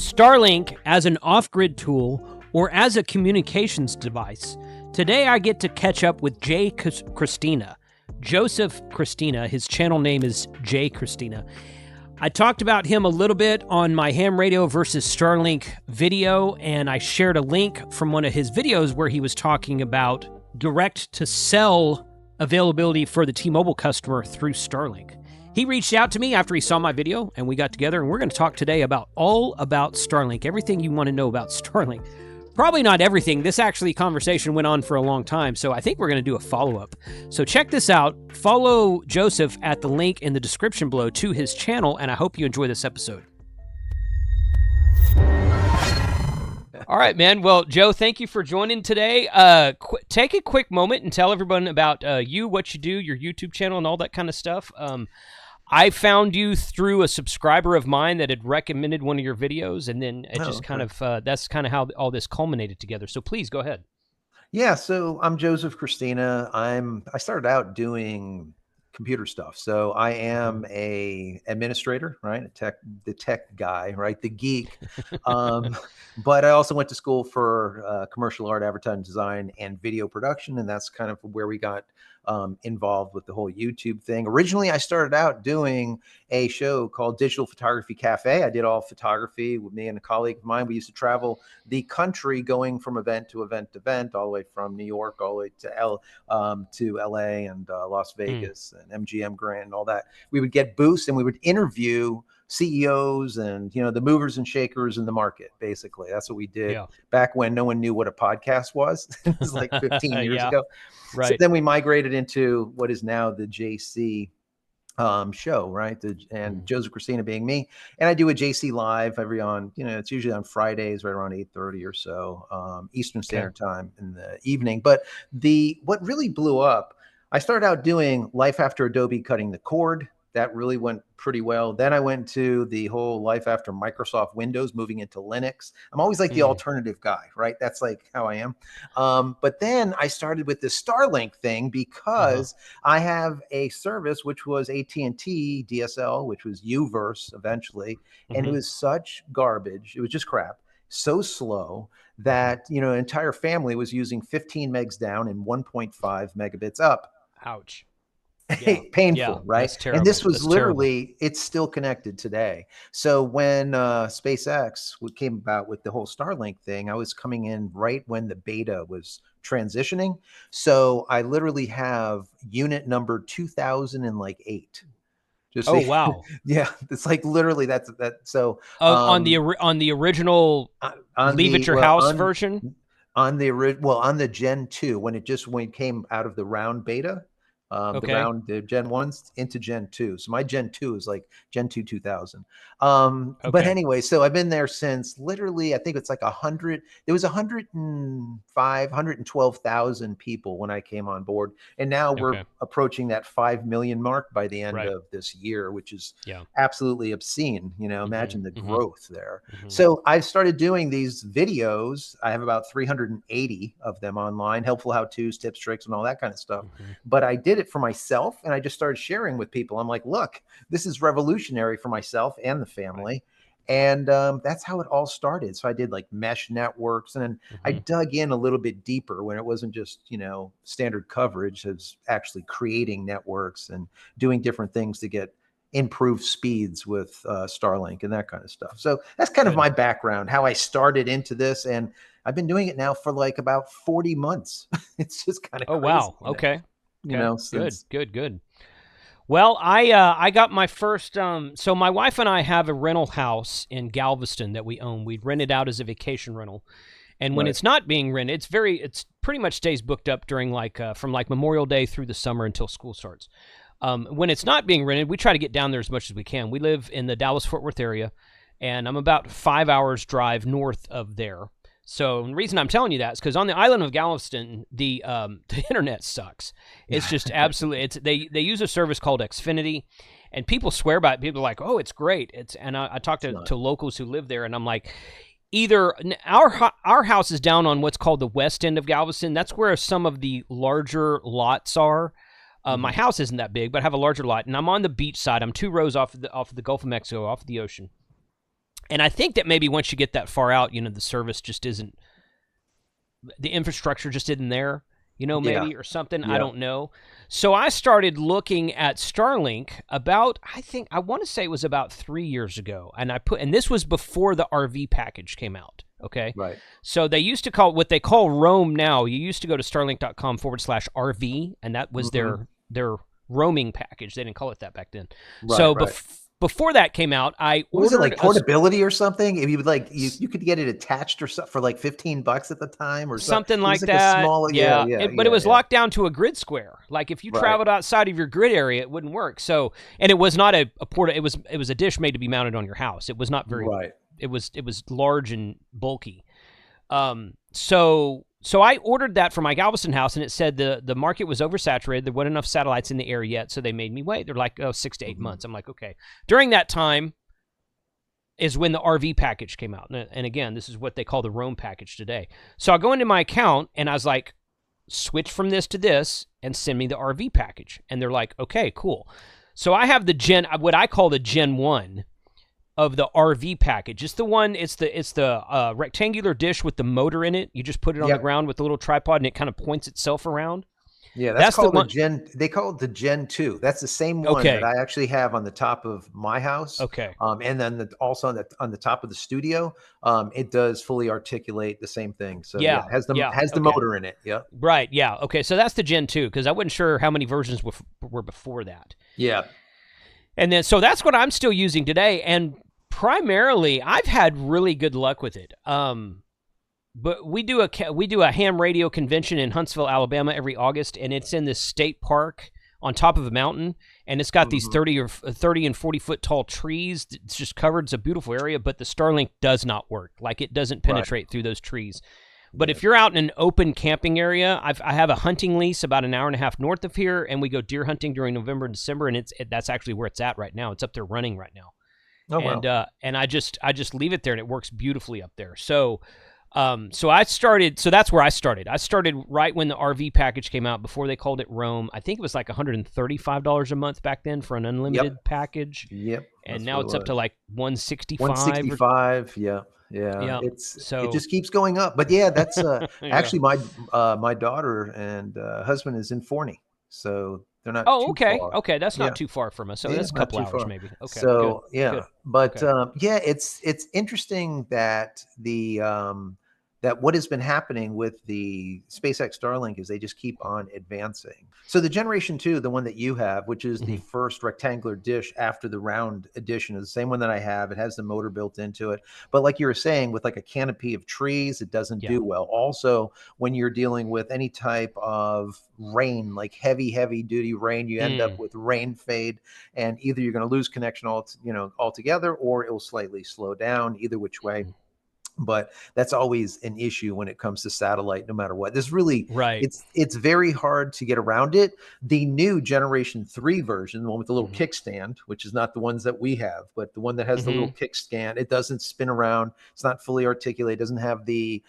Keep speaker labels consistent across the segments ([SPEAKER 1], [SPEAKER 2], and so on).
[SPEAKER 1] Starlink as an off-grid tool or as a communications device. Today I get to catch up with Joseph Christina. His channel name is J Christina. I talked about him a little bit on my ham radio versus Starlink video, and I shared a link from one of his videos where he was talking about direct-to-cell availability for the T-Mobile customer through Starlink. He reached out to me after he saw my video, and we got together, and we're going to talk today about all about Starlink, everything you want to know about Starlink. Probably not everything. This conversation went on for a long time, so I think we're going to do a follow-up. So check this out. Follow Joseph at the link in the description below to his channel, and I hope you enjoy this episode. All right, man. Well, Joe, thank you for joining today. Take a quick moment and tell everyone about you, what you do, your YouTube channel, and all that kind of stuff. I found you through a subscriber of mine that had recommended one of your videos, and then it that's kind of how all this culminated together. So please go ahead.
[SPEAKER 2] Yeah, so I'm Joseph Christina. I started out doing computer stuff. So I am a administrator, right? The tech guy, right? The geek. But I also went to school for commercial art, advertising design, and video production. And that's kind of where we got involved with the whole YouTube thing. Originally, I started out doing a show called Digital Photography Cafe. I did all photography with me and a colleague of mine. We used to travel the country going from event to event to event, all the way from New York, all the way to LA and Las Vegas and MGM Grand and all that. We would get booths and we would interview CEOs and, the movers and shakers in the market. Basically, that's what we did back when no one knew what a podcast was. It was like 15 years ago. Right. So then we migrated into what is now the JC show, right? And Joseph Christina being me. And I do a JC live it's usually on Fridays, right around 8:30 or so, Eastern Standard Time in the evening. But what really blew up, I started out doing Life After Adobe Cutting the Cord. That really went pretty well. Then I went to the whole life after Microsoft Windows, moving into Linux. I'm always like the alternative guy, right? That's like how I am. But then I started with this Starlink thing because I have a service, which was AT&T DSL, which was Uverse eventually. And it was such garbage. It was just crap. So slow that, an entire family was using 15 megs down and 1.5 megabits up.
[SPEAKER 1] Ouch.
[SPEAKER 2] Yeah. Painful, right? That's terrible. And this was it's still connected today. So when SpaceX came about with the whole Starlink thing, I was coming in right when the beta was transitioning. So I literally have unit number 2008.
[SPEAKER 1] Wow.
[SPEAKER 2] Yeah, it's like literally that. So
[SPEAKER 1] on the original Leave At Your House version,
[SPEAKER 2] on the Gen 2 when it came out of the round beta. The Gen 1s into Gen 2. So my Gen 2 is like Gen 2 2000. But anyway, so I've been there since literally, I think it's like 100. There was 112,000 people when I came on board. And now we're approaching that 5 million mark by the end of this year, which is absolutely obscene. Imagine the growth there. So I started doing these videos. I have about 380 of them online, helpful how-tos, tips, tricks, and all that kind of stuff. But I did it for myself, and I just started sharing with people. I'm like, look, this is revolutionary for myself and the family. And that's how it all started. So I did like mesh networks, and then I dug in a little bit deeper when it wasn't just, standard coverage. It was actually creating networks and doing different things to get improved speeds with Starlink and that kind of stuff. So that's kind of my background, how I started into this. And I've been doing it now for like about 40 months. It's just kind of crazy.
[SPEAKER 1] Wow. Okay. Good. Well, I got my first, so my wife and I have a rental house in Galveston that we own. We rent it out as a vacation rental. And when it's not being rented, it's pretty much stays booked up during from Memorial Day through the summer until school starts. When it's not being rented, we try to get down there as much as we can. We live in the Dallas-Fort Worth area, and I'm about 5 hours drive north of there. So the reason I'm telling you that is because on the island of Galveston, the internet sucks. It's just absolutely. They use a service called Xfinity, and people swear by it. People are like, "Oh, it's great." I talked to locals who live there, and I'm like, either our house is down on what's called the west end of Galveston. That's where some of the larger lots are. My house isn't that big, but I have a larger lot, and I'm on the beach side. I'm 2 rows off the Gulf of Mexico, off the ocean. And I think that maybe once you get that far out, the service just isn't, the infrastructure just isn't there,
[SPEAKER 2] Yeah.
[SPEAKER 1] maybe, or something. I
[SPEAKER 2] Yeah.
[SPEAKER 1] don't know. So I started looking at Starlink about, I want to say it was about 3 years ago. And this was before the RV package came out. Okay.
[SPEAKER 2] Right.
[SPEAKER 1] So they used to call what they call roam now. You used to go to starlink.com/RV, and that was
[SPEAKER 2] Hmm.
[SPEAKER 1] their roaming package. They didn't call it that back then.
[SPEAKER 2] Right.
[SPEAKER 1] So
[SPEAKER 2] Right.
[SPEAKER 1] before that came out, I
[SPEAKER 2] What was it,
[SPEAKER 1] ordered
[SPEAKER 2] like portability or something? If you would like, you could get it attached or something for like $15 at the time or so.
[SPEAKER 1] something
[SPEAKER 2] It was
[SPEAKER 1] like
[SPEAKER 2] like a
[SPEAKER 1] that.
[SPEAKER 2] small, yeah,
[SPEAKER 1] Yeah,
[SPEAKER 2] yeah,
[SPEAKER 1] but it
[SPEAKER 2] yeah,
[SPEAKER 1] was
[SPEAKER 2] yeah.
[SPEAKER 1] locked down to a grid square. Like if you
[SPEAKER 2] Right.
[SPEAKER 1] traveled outside of your grid area, it wouldn't work. So, and it was not a port. It was a dish made to be mounted on your house. It was not very.
[SPEAKER 2] Right.
[SPEAKER 1] It was large and bulky. So I ordered that for my Galveston house, and it said the market was oversaturated. There weren't enough satellites in the air yet, so they made me wait. They're like, 6 to 8 months. I'm like, okay. During that time is when the RV package came out, and again, this is what they call the Roam package today. So I go into my account, and I was like, switch from this to this, and send me the RV package. And they're like, okay, cool. So I have what I call the Gen 1 of the RV package. It's the one. It's the rectangular dish with the motor in it. You just put it on the
[SPEAKER 2] Yep.
[SPEAKER 1] ground with a little tripod, and it kind of points itself around.
[SPEAKER 2] Yeah, that's
[SPEAKER 1] That's the
[SPEAKER 2] called a
[SPEAKER 1] one.
[SPEAKER 2] Gen. They call it the Gen 2. That's the same one that
[SPEAKER 1] Okay.
[SPEAKER 2] I actually have on the top of my house,
[SPEAKER 1] Okay.
[SPEAKER 2] and then also on the top of the studio. It does fully articulate the same thing. So yeah,
[SPEAKER 1] Yeah.
[SPEAKER 2] it has the
[SPEAKER 1] Yeah.
[SPEAKER 2] has the
[SPEAKER 1] Okay.
[SPEAKER 2] motor in it. Yep.
[SPEAKER 1] Right. Yeah. Okay. So that's the Gen 2 because I wasn't sure how many versions were before that.
[SPEAKER 2] Yeah.
[SPEAKER 1] And then so that's what I'm still using today, and primarily I've had really good luck with it. But we do a ham radio convention in Huntsville, Alabama every August, and it's in this state park on top of a mountain, and it's got these
[SPEAKER 2] Hmm.
[SPEAKER 1] 30 and 40 foot tall trees. It's just covered. It's a beautiful area, but the Starlink does not work. Like it doesn't
[SPEAKER 2] Right.
[SPEAKER 1] penetrate through those trees. But
[SPEAKER 2] Yeah.
[SPEAKER 1] if you're out in an open camping area, I have a hunting lease about an hour and a half north of here, and we go deer hunting during November and December, and that's actually where it's at right now. It's up there running right now,
[SPEAKER 2] Oh
[SPEAKER 1] and
[SPEAKER 2] well.
[SPEAKER 1] I just leave it there, and it works beautifully up there. So I started. So that's where I started. I started right when the RV package came out, before they called it Roam. I think it was like $135 a month back then for an
[SPEAKER 2] Yep.
[SPEAKER 1] unlimited package,
[SPEAKER 2] Yep.
[SPEAKER 1] and
[SPEAKER 2] That's
[SPEAKER 1] now
[SPEAKER 2] what it
[SPEAKER 1] it's up to
[SPEAKER 2] was.
[SPEAKER 1] like 165 or
[SPEAKER 2] 165. Yeah. Yeah.
[SPEAKER 1] yeah.
[SPEAKER 2] It
[SPEAKER 1] So
[SPEAKER 2] just keeps going up. But yeah, that's
[SPEAKER 1] yeah.
[SPEAKER 2] actually my daughter and husband is in Forney, so they're not
[SPEAKER 1] Oh,
[SPEAKER 2] too
[SPEAKER 1] okay.
[SPEAKER 2] far.
[SPEAKER 1] Okay, that's
[SPEAKER 2] Yeah.
[SPEAKER 1] not too far from us. So
[SPEAKER 2] Yeah,
[SPEAKER 1] that's a
[SPEAKER 2] not
[SPEAKER 1] couple
[SPEAKER 2] too
[SPEAKER 1] hours
[SPEAKER 2] far.
[SPEAKER 1] maybe. Okay, good.
[SPEAKER 2] So yeah,
[SPEAKER 1] Good.
[SPEAKER 2] but
[SPEAKER 1] Okay.
[SPEAKER 2] yeah, it's interesting that that what has been happening with the SpaceX Starlink is they just keep on advancing. So the Generation 2, the one that you have, which is the
[SPEAKER 1] Hmm.
[SPEAKER 2] first rectangular dish after the round edition, is the same one that I have. It has the motor built into it. But like you were saying, with like a canopy of trees, it doesn't
[SPEAKER 1] Yeah.
[SPEAKER 2] do well. Also, when you're dealing with any type of rain, like heavy duty rain, you end up
[SPEAKER 1] Mm.
[SPEAKER 2] with rain fade, and either you're going to lose connection altogether, or it will slightly slow down. Either which way, but that's always an issue when it comes to satellite, no matter what. This really,
[SPEAKER 1] Right.
[SPEAKER 2] it's very hard to get around it. The new Generation 3 version, the one with the little
[SPEAKER 1] Hmm.
[SPEAKER 2] kickstand, which is not the ones that we have, but the one that has the little
[SPEAKER 1] Hmm.
[SPEAKER 2] kickstand, it doesn't spin around, it's not fully articulated, doesn't have the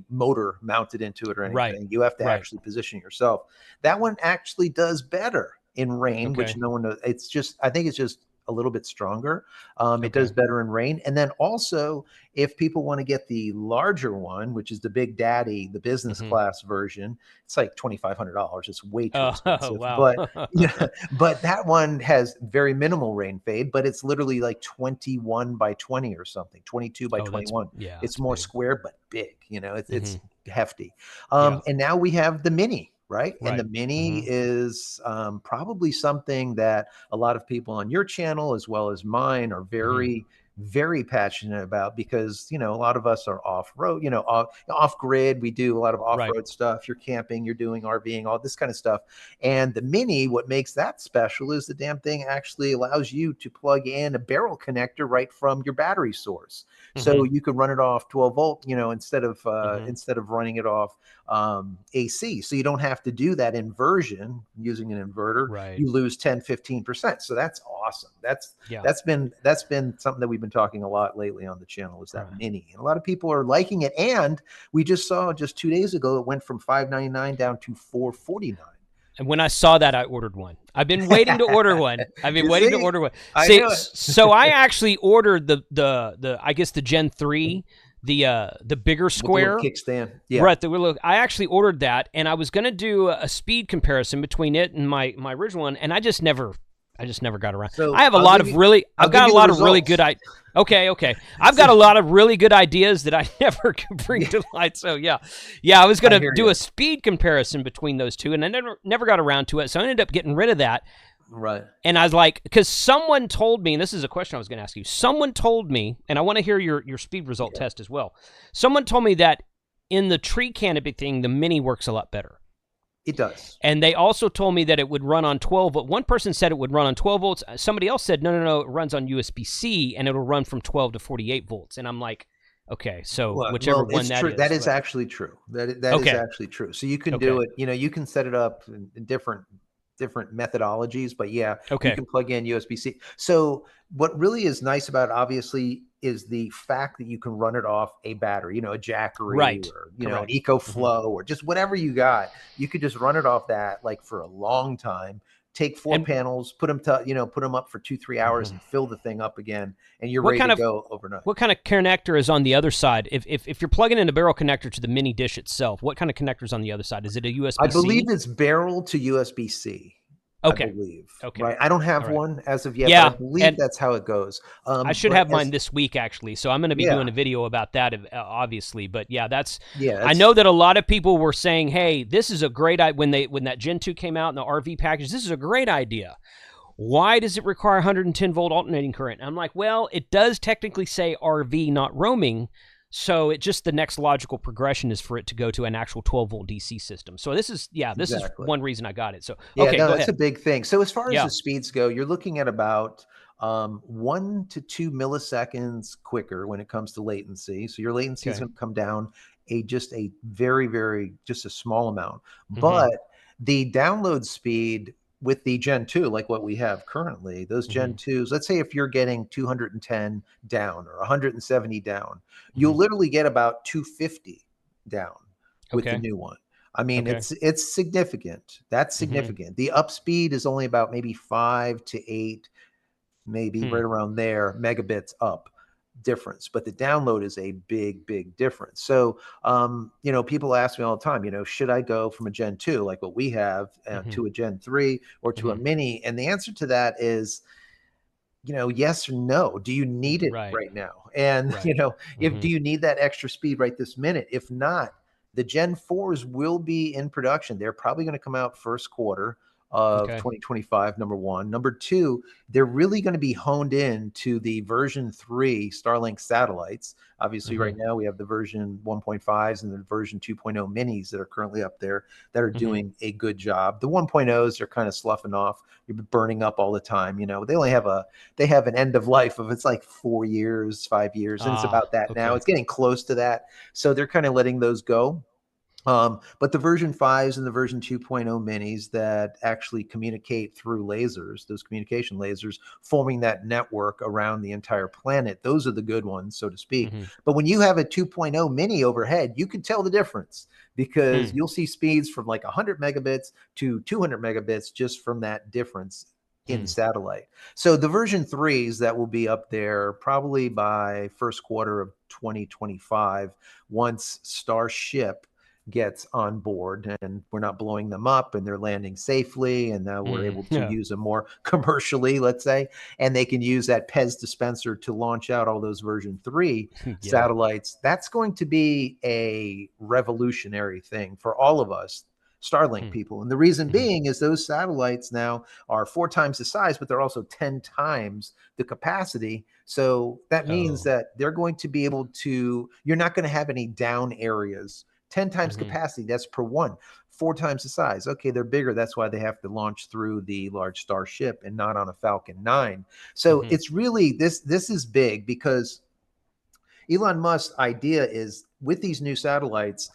[SPEAKER 2] motor mounted into it or
[SPEAKER 1] Right.
[SPEAKER 2] anything. You have to
[SPEAKER 1] Right.
[SPEAKER 2] actually position yourself. That one actually does better in rain, which
[SPEAKER 1] Okay.
[SPEAKER 2] no one knows. It's just, I think it's just a little bit stronger. It
[SPEAKER 1] Okay.
[SPEAKER 2] does better in rain. And then also, if people want to get the larger one, which is the Big Daddy, the business
[SPEAKER 1] Hmm.
[SPEAKER 2] class version, it's like $2,500. It's way too
[SPEAKER 1] Oh,
[SPEAKER 2] expensive.
[SPEAKER 1] wow.
[SPEAKER 2] But yeah, but that one has very minimal rain fade, but it's literally like 21 by 20 or something, 22 by
[SPEAKER 1] Oh,
[SPEAKER 2] 21.
[SPEAKER 1] yeah,
[SPEAKER 2] It's
[SPEAKER 1] that's
[SPEAKER 2] more
[SPEAKER 1] big.
[SPEAKER 2] square but big. It's
[SPEAKER 1] Hmm.
[SPEAKER 2] hefty.
[SPEAKER 1] Yeah.
[SPEAKER 2] And now we have the mini. Right. And the
[SPEAKER 1] Right.
[SPEAKER 2] mini
[SPEAKER 1] Hmm.
[SPEAKER 2] is probably something that a lot of people on your channel, as well as mine, are
[SPEAKER 1] Hmm.
[SPEAKER 2] very passionate about, because a lot of us are off road, off grid. We do a lot of off
[SPEAKER 1] Right.
[SPEAKER 2] road stuff. You're camping, you're doing RVing, all this kind of stuff. And the mini, what makes that special is the damn thing actually allows you to plug in a barrel connector right from your battery source, so
[SPEAKER 1] Hmm.
[SPEAKER 2] you can run it off 12 volt,
[SPEAKER 1] Hmm.
[SPEAKER 2] instead of running it off AC. So you don't have to do that inversion using an inverter.
[SPEAKER 1] Right.
[SPEAKER 2] You lose 10-15%. So that's awesome. that's
[SPEAKER 1] Yeah.
[SPEAKER 2] that's been that's been something that we've been talking a lot lately on the channel, is that
[SPEAKER 1] Right.
[SPEAKER 2] mini, and a lot of people are liking it. And we just saw just 2 days ago it went from 599 down to 449.
[SPEAKER 1] And when I saw that, I ordered one. I've been waiting to order one. I've been
[SPEAKER 2] You
[SPEAKER 1] waiting to
[SPEAKER 2] see,
[SPEAKER 1] order one.
[SPEAKER 2] I
[SPEAKER 1] See,
[SPEAKER 2] knew it.
[SPEAKER 1] so I actually ordered the I guess the Gen 3, the bigger
[SPEAKER 2] With the little
[SPEAKER 1] square.
[SPEAKER 2] kickstand. Yeah.
[SPEAKER 1] Right, I actually ordered that, and I was going to do a speed comparison between it and my original one, and I just never got around. I
[SPEAKER 2] So
[SPEAKER 1] have a lot of really,
[SPEAKER 2] I'll
[SPEAKER 1] I've
[SPEAKER 2] give
[SPEAKER 1] got a
[SPEAKER 2] you the
[SPEAKER 1] lot of really
[SPEAKER 2] results.
[SPEAKER 1] good. Okay. I've
[SPEAKER 2] So,
[SPEAKER 1] got a lot of really good ideas that I never can bring
[SPEAKER 2] yeah,
[SPEAKER 1] to light. So yeah, I was
[SPEAKER 2] I
[SPEAKER 1] gonna
[SPEAKER 2] hear
[SPEAKER 1] do
[SPEAKER 2] you.
[SPEAKER 1] a speed comparison between those two, and I never got around to it. So I ended up getting rid of that.
[SPEAKER 2] Right.
[SPEAKER 1] And I was like, because someone told me, and this is a question I was going to ask you. Someone told me, and I want to hear your speed result
[SPEAKER 2] Yeah,
[SPEAKER 1] test as well. Someone told me that in the tree canopy thing, the mini works a lot better.
[SPEAKER 2] it does.
[SPEAKER 1] And they also told me that it would run on 12 volt. One person said it would run on 12 volts. Somebody else said, no, it runs on USB-C and it'll run from 12 to 48 volts. And I'm like, okay, so whichever
[SPEAKER 2] Well,
[SPEAKER 1] one
[SPEAKER 2] it's
[SPEAKER 1] that
[SPEAKER 2] true. That
[SPEAKER 1] is.
[SPEAKER 2] is
[SPEAKER 1] But
[SPEAKER 2] actually true. That is
[SPEAKER 1] okay,
[SPEAKER 2] actually true. So you can do
[SPEAKER 1] okay,
[SPEAKER 2] it. You can set it up in different methodologies, but yeah, you
[SPEAKER 1] okay.
[SPEAKER 2] can plug in USB-C. So what really is nice about it, obviously, is the fact that you can run it off a battery, a Jackery
[SPEAKER 1] Right,
[SPEAKER 2] or an
[SPEAKER 1] correct. Mm-hmm.
[SPEAKER 2] EcoFlow or just whatever you got. You could just run it off that like for a long time. Take four
[SPEAKER 1] And
[SPEAKER 2] panels, put them up for 2-3 hours, and fill the thing up again, and you're
[SPEAKER 1] what
[SPEAKER 2] ready
[SPEAKER 1] kind
[SPEAKER 2] to
[SPEAKER 1] of
[SPEAKER 2] go overnight.
[SPEAKER 1] what kind of connector is on the other side? If you're plugging in a barrel connector to the mini dish itself, what kind of connector is on the other side? Is it a
[SPEAKER 2] I
[SPEAKER 1] USB
[SPEAKER 2] believe
[SPEAKER 1] C?
[SPEAKER 2] it's barrel to USB-C. I
[SPEAKER 1] Okay,
[SPEAKER 2] believe,
[SPEAKER 1] okay,
[SPEAKER 2] right? I don't
[SPEAKER 1] all
[SPEAKER 2] have
[SPEAKER 1] right.
[SPEAKER 2] one as of yet, but I
[SPEAKER 1] Yeah,
[SPEAKER 2] believe
[SPEAKER 1] and
[SPEAKER 2] that's how it goes.
[SPEAKER 1] I should
[SPEAKER 2] But
[SPEAKER 1] have mine
[SPEAKER 2] as
[SPEAKER 1] this week actually, so I'm going to be
[SPEAKER 2] yeah,
[SPEAKER 1] doing a video about that, obviously. But yeah, that's.
[SPEAKER 2] yeah,
[SPEAKER 1] I
[SPEAKER 2] that's
[SPEAKER 1] know that a lot of people were saying, "Hey, this is a great when that Gen 2 came out in the RV package. This is a great idea. Why does it require 110 volt alternating current?" And I'm like, well, it does technically say RV, not roaming. So it just the next logical progression is for it to go to an actual 12 volt DC system. So this is
[SPEAKER 2] exactly.
[SPEAKER 1] one reason I got it. So
[SPEAKER 2] Yeah,
[SPEAKER 1] okay,
[SPEAKER 2] no,
[SPEAKER 1] go
[SPEAKER 2] that's a
[SPEAKER 1] ahead.
[SPEAKER 2] big thing. So as far as
[SPEAKER 1] Yeah.
[SPEAKER 2] the speeds go, you're looking at about 1 to 2 milliseconds quicker when it comes to latency. So your latency is
[SPEAKER 1] Okay.
[SPEAKER 2] going to come down just a very, very, just a small amount.
[SPEAKER 1] Mm-hmm.
[SPEAKER 2] But the download speed with the Gen 2, like what we have currently, those Gen
[SPEAKER 1] Mm-hmm.
[SPEAKER 2] 2s, let's say if you're getting 210 down or 170 down,
[SPEAKER 1] Mm-hmm.
[SPEAKER 2] you'll literally get about 250 down with the
[SPEAKER 1] Okay.
[SPEAKER 2] new one. I mean,
[SPEAKER 1] Okay.
[SPEAKER 2] it's significant. That's
[SPEAKER 1] Mm-hmm.
[SPEAKER 2] significant. The up speed is only about maybe 5 to 8, maybe
[SPEAKER 1] Hmm.
[SPEAKER 2] right around there, megabits up difference. But the download is a big, big difference. So, people ask me all the time, should I go from a Gen 2, like what we have,
[SPEAKER 1] Mm-hmm.
[SPEAKER 2] to a Gen 3 or to a
[SPEAKER 1] Mm-hmm.
[SPEAKER 2] mini? And the answer to that is, yes or no. Do you need it
[SPEAKER 1] Right.
[SPEAKER 2] right now? And,
[SPEAKER 1] Right.
[SPEAKER 2] if
[SPEAKER 1] Mm-hmm.
[SPEAKER 2] do you need that extra speed right this minute? If not, the Gen 4s will be in production. They're probably going to come out first quarter of
[SPEAKER 1] Okay.
[SPEAKER 2] 2025, number one. Number two, they're really going to be honed in to the version 3 Starlink satellites. Obviously,
[SPEAKER 1] Mm-hmm.
[SPEAKER 2] right now we have the version 1.5s and the version 2.0 minis that are currently up there that are
[SPEAKER 1] Mm-hmm.
[SPEAKER 2] doing a good job. The 1.0s are kind of sloughing off. You're burning up all the time. They have an end of life of it's like 4 years, 5 years, and it's
[SPEAKER 1] Ah.
[SPEAKER 2] about that now.
[SPEAKER 1] Okay.
[SPEAKER 2] It's getting close to that. So they're kind of letting those go. But the version 5s and the version 2.0 minis that actually communicate through lasers, those communication lasers, forming that network around the entire planet, those are the good ones, so to speak.
[SPEAKER 1] Mm-hmm.
[SPEAKER 2] But when you have a 2.0 mini overhead, you can tell the difference because
[SPEAKER 1] Hmm.
[SPEAKER 2] you'll see speeds from like 100 megabits to 200 megabits just from that difference in
[SPEAKER 1] Hmm.
[SPEAKER 2] satellite. So the version 3s that will be up there probably by first quarter of 2025 once Starship gets on board and we're not blowing them up and they're landing safely and now we're
[SPEAKER 1] Mm.
[SPEAKER 2] able to
[SPEAKER 1] Yeah.
[SPEAKER 2] use them more commercially, let's say, and they can use that Pez dispenser to launch out all those version 3
[SPEAKER 1] Yeah.
[SPEAKER 2] satellites. That's going to be a revolutionary thing for all of us Starlink
[SPEAKER 1] Hmm.
[SPEAKER 2] people. And the reason
[SPEAKER 1] Mm-hmm.
[SPEAKER 2] being is those satellites now are 4 times the size, but they're also 10 times the capacity. So that means
[SPEAKER 1] Oh.
[SPEAKER 2] that they're going to be able to, you're not going to have any down areas. 10 times
[SPEAKER 1] Mm-hmm.
[SPEAKER 2] capacity, that's per one. 4 times the size. Okay, they're bigger. That's why they have to launch through the large Starship and not on a Falcon 9. So
[SPEAKER 1] Mm-hmm.
[SPEAKER 2] it's really this is big because Elon Musk's idea is with these new satellites,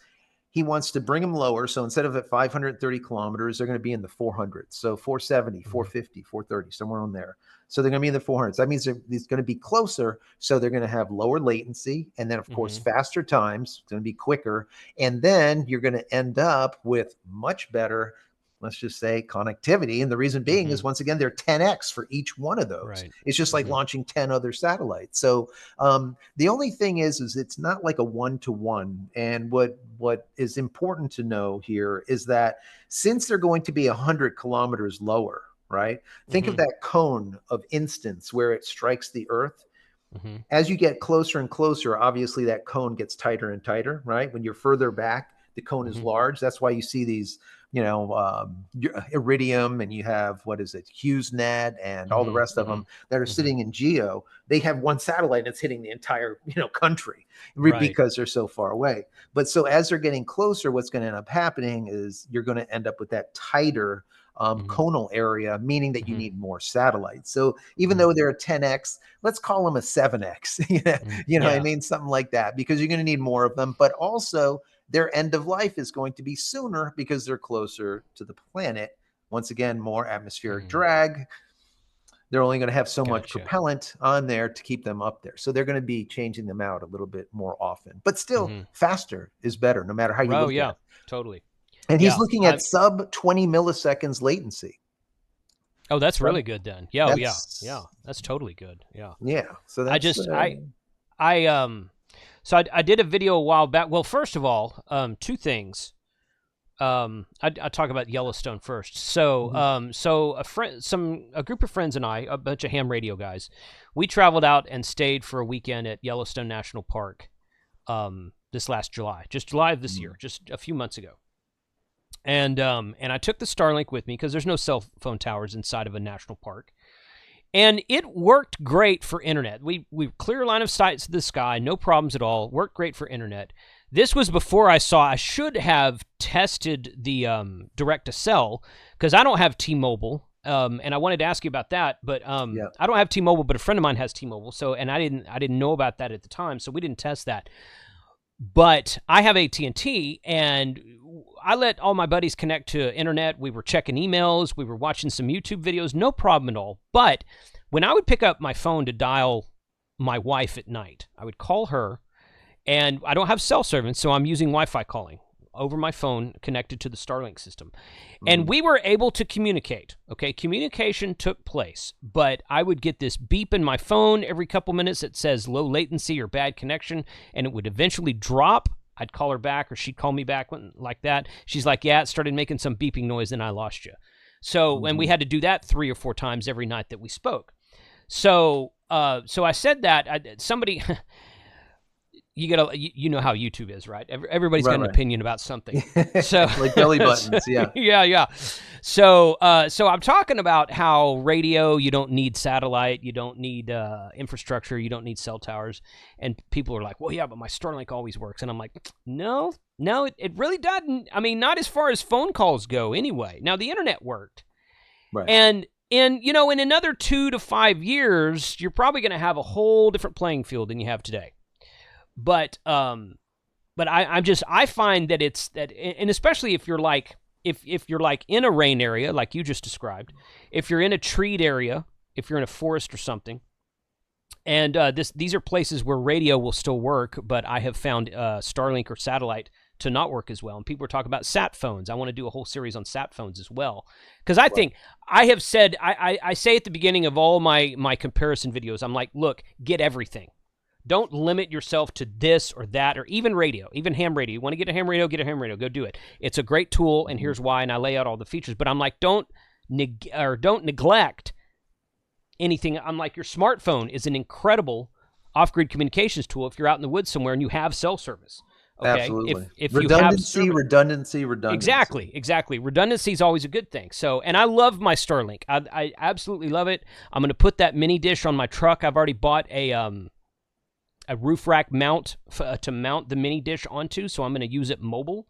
[SPEAKER 2] he wants to bring them lower. So instead of at 530 kilometers, they're going to be in the 400s. So 470,
[SPEAKER 1] Mm-hmm.
[SPEAKER 2] 450, 430, somewhere on there. So they're going to be in the 400s. That means it's going to be closer. So they're going to have lower latency and then, of course,
[SPEAKER 1] Mm-hmm.
[SPEAKER 2] faster times. It's going to be quicker. And then you're going to end up with much better. let's just say connectivity. And the reason being is, once again, they're 10x for each one of those.
[SPEAKER 1] Right.
[SPEAKER 2] It's just like launching 10 other satellites. So the only thing is it's not like a one-to-one. And what is important to know here is that since they're going to be 100 kilometers lower, right? Think of that cone of instance where it strikes the Earth. As you get closer and closer, obviously that cone gets tighter and tighter, right? When you're further back, the cone is large. That's why you see these, Iridium, and you have, what is it, HughesNet, and all the rest of them that are sitting in geo. They have one satellite that's hitting the entire, country because they're so far away. But so as they're getting closer, what's going to end up happening is you're going to end up with that tighter conal area, meaning that you need more satellites. So even though they're a 10x, let's call them a 7x. What I mean? Something like that, because you're going to need more of them. But also, their end of life is going to be sooner because they're closer to the planet. Once again, more atmospheric drag. They're only going to have so much propellant on there to keep them up there. So they're going to be changing them out a little bit more often. But still, faster is better, no matter how you look at it.
[SPEAKER 1] Totally.
[SPEAKER 2] And he's looking at sub 20 milliseconds latency
[SPEAKER 1] Oh, that's really good then. Yeah, that's totally good. Yeah.
[SPEAKER 2] Yeah. So that's
[SPEAKER 1] So I did a video a while back. Well, first of all, two things. I talk about Yellowstone first. So, so a group of friends and I, a bunch of ham radio guys, we traveled out and stayed for a weekend at Yellowstone National Park. This last July, just July of this year, just a few months ago. And I took the Starlink with me because there's no cell phone towers inside of a national park. And it worked great for internet. We clear line of sight to the sky, no problems at all. Worked great for internet. This was before I should have tested the Direct-To-Cell, because I don't have T-Mobile. And I wanted to ask you about that, but I don't have T-Mobile, but a friend of mine has T-Mobile. So, and I didn't know about that at the time, so we didn't test that. But I have AT&T, and I let all my buddies connect to internet. We were checking emails. We were watching some YouTube videos. No problem at all. But when I would pick up my phone to dial my wife at night, I would call her, and I don't have cell service, so I'm using Wi-Fi calling over my phone connected to the Starlink system. And we were able to communicate. Okay, communication took place, but I would get this beep in my phone every couple minutes that says low latency or bad connection, and it would eventually drop. I'd call her back, or she'd call me back like that. She's like, yeah, it started making some beeping noise, and I lost you. So, and we had to do that 3 or 4 times every night that we spoke. So I said that somebody... You know how YouTube is, right? Everybody's got an opinion about something. So
[SPEAKER 2] like belly buttons, yeah.
[SPEAKER 1] yeah. So I'm talking about how radio, you don't need satellite, you don't need infrastructure, you don't need cell towers, and people are like, well, yeah, but my Starlink always works, and I'm like, no, it really doesn't. I mean, not as far as phone calls go, anyway. Now the internet worked,
[SPEAKER 2] right?
[SPEAKER 1] And in another 2 to 5 years, you're probably going to have a whole different playing field than you have today. But I find that it's that, and especially if you're like if you're like in a rain area like you just described, if you're in a treed area, if you're in a forest or something, and these are places where radio will still work, but I have found Starlink or satellite to not work as well. And people are talking about sat phones. I want to do a whole series on sat phones as well, because I think I have said I say at the beginning of all my comparison videos, I'm like, look, get everything. Don't limit yourself to this or that, or even radio, even ham radio. You want to get a ham radio, go do it. It's a great tool, and here's why, and I lay out all the features. But I'm like, don't neglect anything. I'm like, your smartphone is an incredible off-grid communications tool if you're out in the woods somewhere and you have cell service. Okay?
[SPEAKER 2] Absolutely.
[SPEAKER 1] If
[SPEAKER 2] redundancy.
[SPEAKER 1] Exactly. Redundancy is always a good thing. So, and I love my Starlink. I absolutely love it. I'm going to put that mini dish on my truck. I've already bought a roof rack mount to mount the mini dish onto, so I'm going to use it mobile,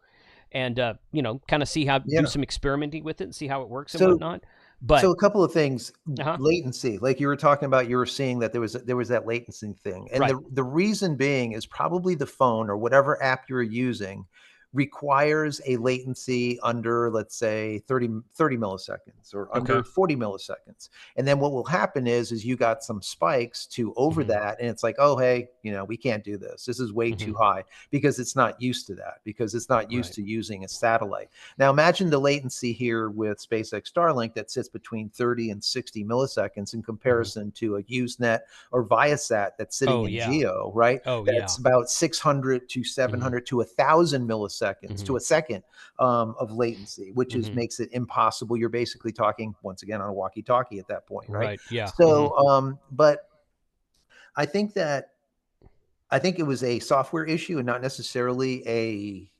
[SPEAKER 1] and kind of see do some experimenting with it and see how it works and whatnot. But
[SPEAKER 2] so a couple of things, latency, like you were talking about, you were seeing that there was that latency thing, and the reason being is probably the phone or whatever app you're using requires a latency under, let's say, 30 milliseconds or under
[SPEAKER 1] Okay.
[SPEAKER 2] 40 milliseconds. And then what will happen is you got some spikes to over
[SPEAKER 1] Mhm.
[SPEAKER 2] that. And it's like, oh, hey, we can't do this. This is way too
[SPEAKER 1] Mhm.
[SPEAKER 2] high because it's not used to that, because it's not used
[SPEAKER 1] Right.
[SPEAKER 2] to using a satellite. Now, imagine the latency here with SpaceX Starlink that sits between 30 and 60 milliseconds in
[SPEAKER 1] Mhm.
[SPEAKER 2] comparison to a Usenet or Viasat that's sitting
[SPEAKER 1] Oh,
[SPEAKER 2] in
[SPEAKER 1] yeah.
[SPEAKER 2] geo, right?
[SPEAKER 1] Oh, yeah.
[SPEAKER 2] That's about 600 to
[SPEAKER 1] Mhm.
[SPEAKER 2] 700 to 1,000 milliseconds to
[SPEAKER 1] Mhm.
[SPEAKER 2] a second of latency, which is
[SPEAKER 1] Mhm.
[SPEAKER 2] makes it impossible. You're basically talking once again on a walkie-talkie at that point, right?
[SPEAKER 1] Right. Yeah. Mhm.
[SPEAKER 2] So, but I think that I think it was a software issue and not necessarily a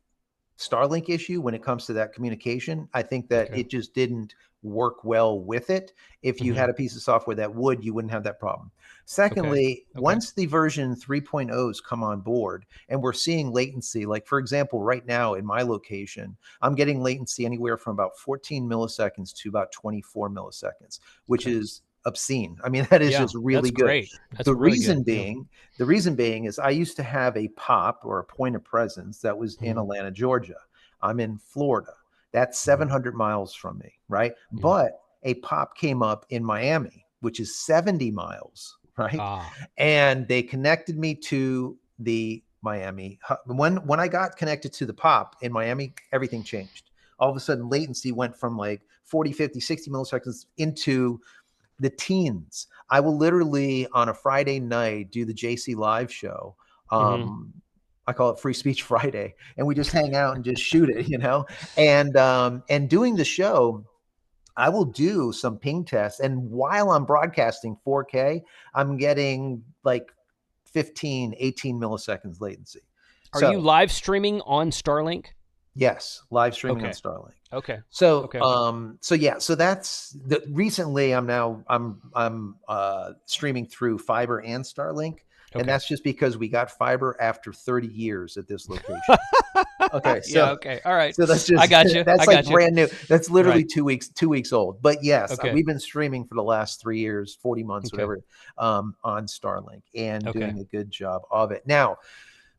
[SPEAKER 2] Starlink issue when it comes to that communication. I think that
[SPEAKER 1] Okay.
[SPEAKER 2] it just didn't work well with it. If you
[SPEAKER 1] Mhm.
[SPEAKER 2] had a piece of software that would, you wouldn't have that problem.
[SPEAKER 1] Okay.
[SPEAKER 2] Secondly,
[SPEAKER 1] Okay.
[SPEAKER 2] once the version 3.0s come on board and we're seeing latency, like for example, right now in my location, I'm getting latency anywhere from about 14 milliseconds to about 24 milliseconds, which
[SPEAKER 1] Okay.
[SPEAKER 2] is obscene. I mean, that is
[SPEAKER 1] Yeah.
[SPEAKER 2] just really
[SPEAKER 1] That's
[SPEAKER 2] good.
[SPEAKER 1] great. That's
[SPEAKER 2] The
[SPEAKER 1] really good.
[SPEAKER 2] reason
[SPEAKER 1] Yeah.
[SPEAKER 2] being the reason being is I used to have a POP or a point of presence that was in
[SPEAKER 1] Mhm.
[SPEAKER 2] Atlanta, Georgia. I'm in Florida. That's
[SPEAKER 1] Mhm.
[SPEAKER 2] 700 miles from me, right?
[SPEAKER 1] Mhm.
[SPEAKER 2] But a POP came up in Miami, which is 70 miles, right?
[SPEAKER 1] Ah.
[SPEAKER 2] And they connected me to the Miami. When I got connected to the POP in Miami, everything changed. All of a sudden, latency went from like 40, 50, 60 milliseconds into the teens. I will literally on a Friday night do the JC live show.
[SPEAKER 1] Mhm.
[SPEAKER 2] I call it Free Speech Friday, and we just hang out and just shoot it. And doing the show, I will do some ping tests, and while I'm broadcasting 4K, I'm getting like 15, 18 milliseconds latency.
[SPEAKER 1] Are you
[SPEAKER 2] So
[SPEAKER 1] live streaming on Starlink?
[SPEAKER 2] yes, live streaming on
[SPEAKER 1] Okay.
[SPEAKER 2] Starlink.
[SPEAKER 1] Okay.
[SPEAKER 2] So,
[SPEAKER 1] Okay.
[SPEAKER 2] yeah, so that's the recently I'm streaming through fiber and Starlink, and
[SPEAKER 1] Okay.
[SPEAKER 2] that's just because we got fiber after 30 years at this location. Okay,
[SPEAKER 1] Yeah.
[SPEAKER 2] so
[SPEAKER 1] Okay. All right.
[SPEAKER 2] so that's
[SPEAKER 1] I
[SPEAKER 2] just
[SPEAKER 1] got you. I
[SPEAKER 2] that's like
[SPEAKER 1] got you.
[SPEAKER 2] brand new. That's literally
[SPEAKER 1] Right.
[SPEAKER 2] 2 weeks old. But yes,
[SPEAKER 1] Okay.
[SPEAKER 2] we've been streaming for the last 3 years, 40 months,
[SPEAKER 1] Okay.
[SPEAKER 2] whatever, on Starlink and
[SPEAKER 1] Okay.
[SPEAKER 2] doing a good job of it. Now,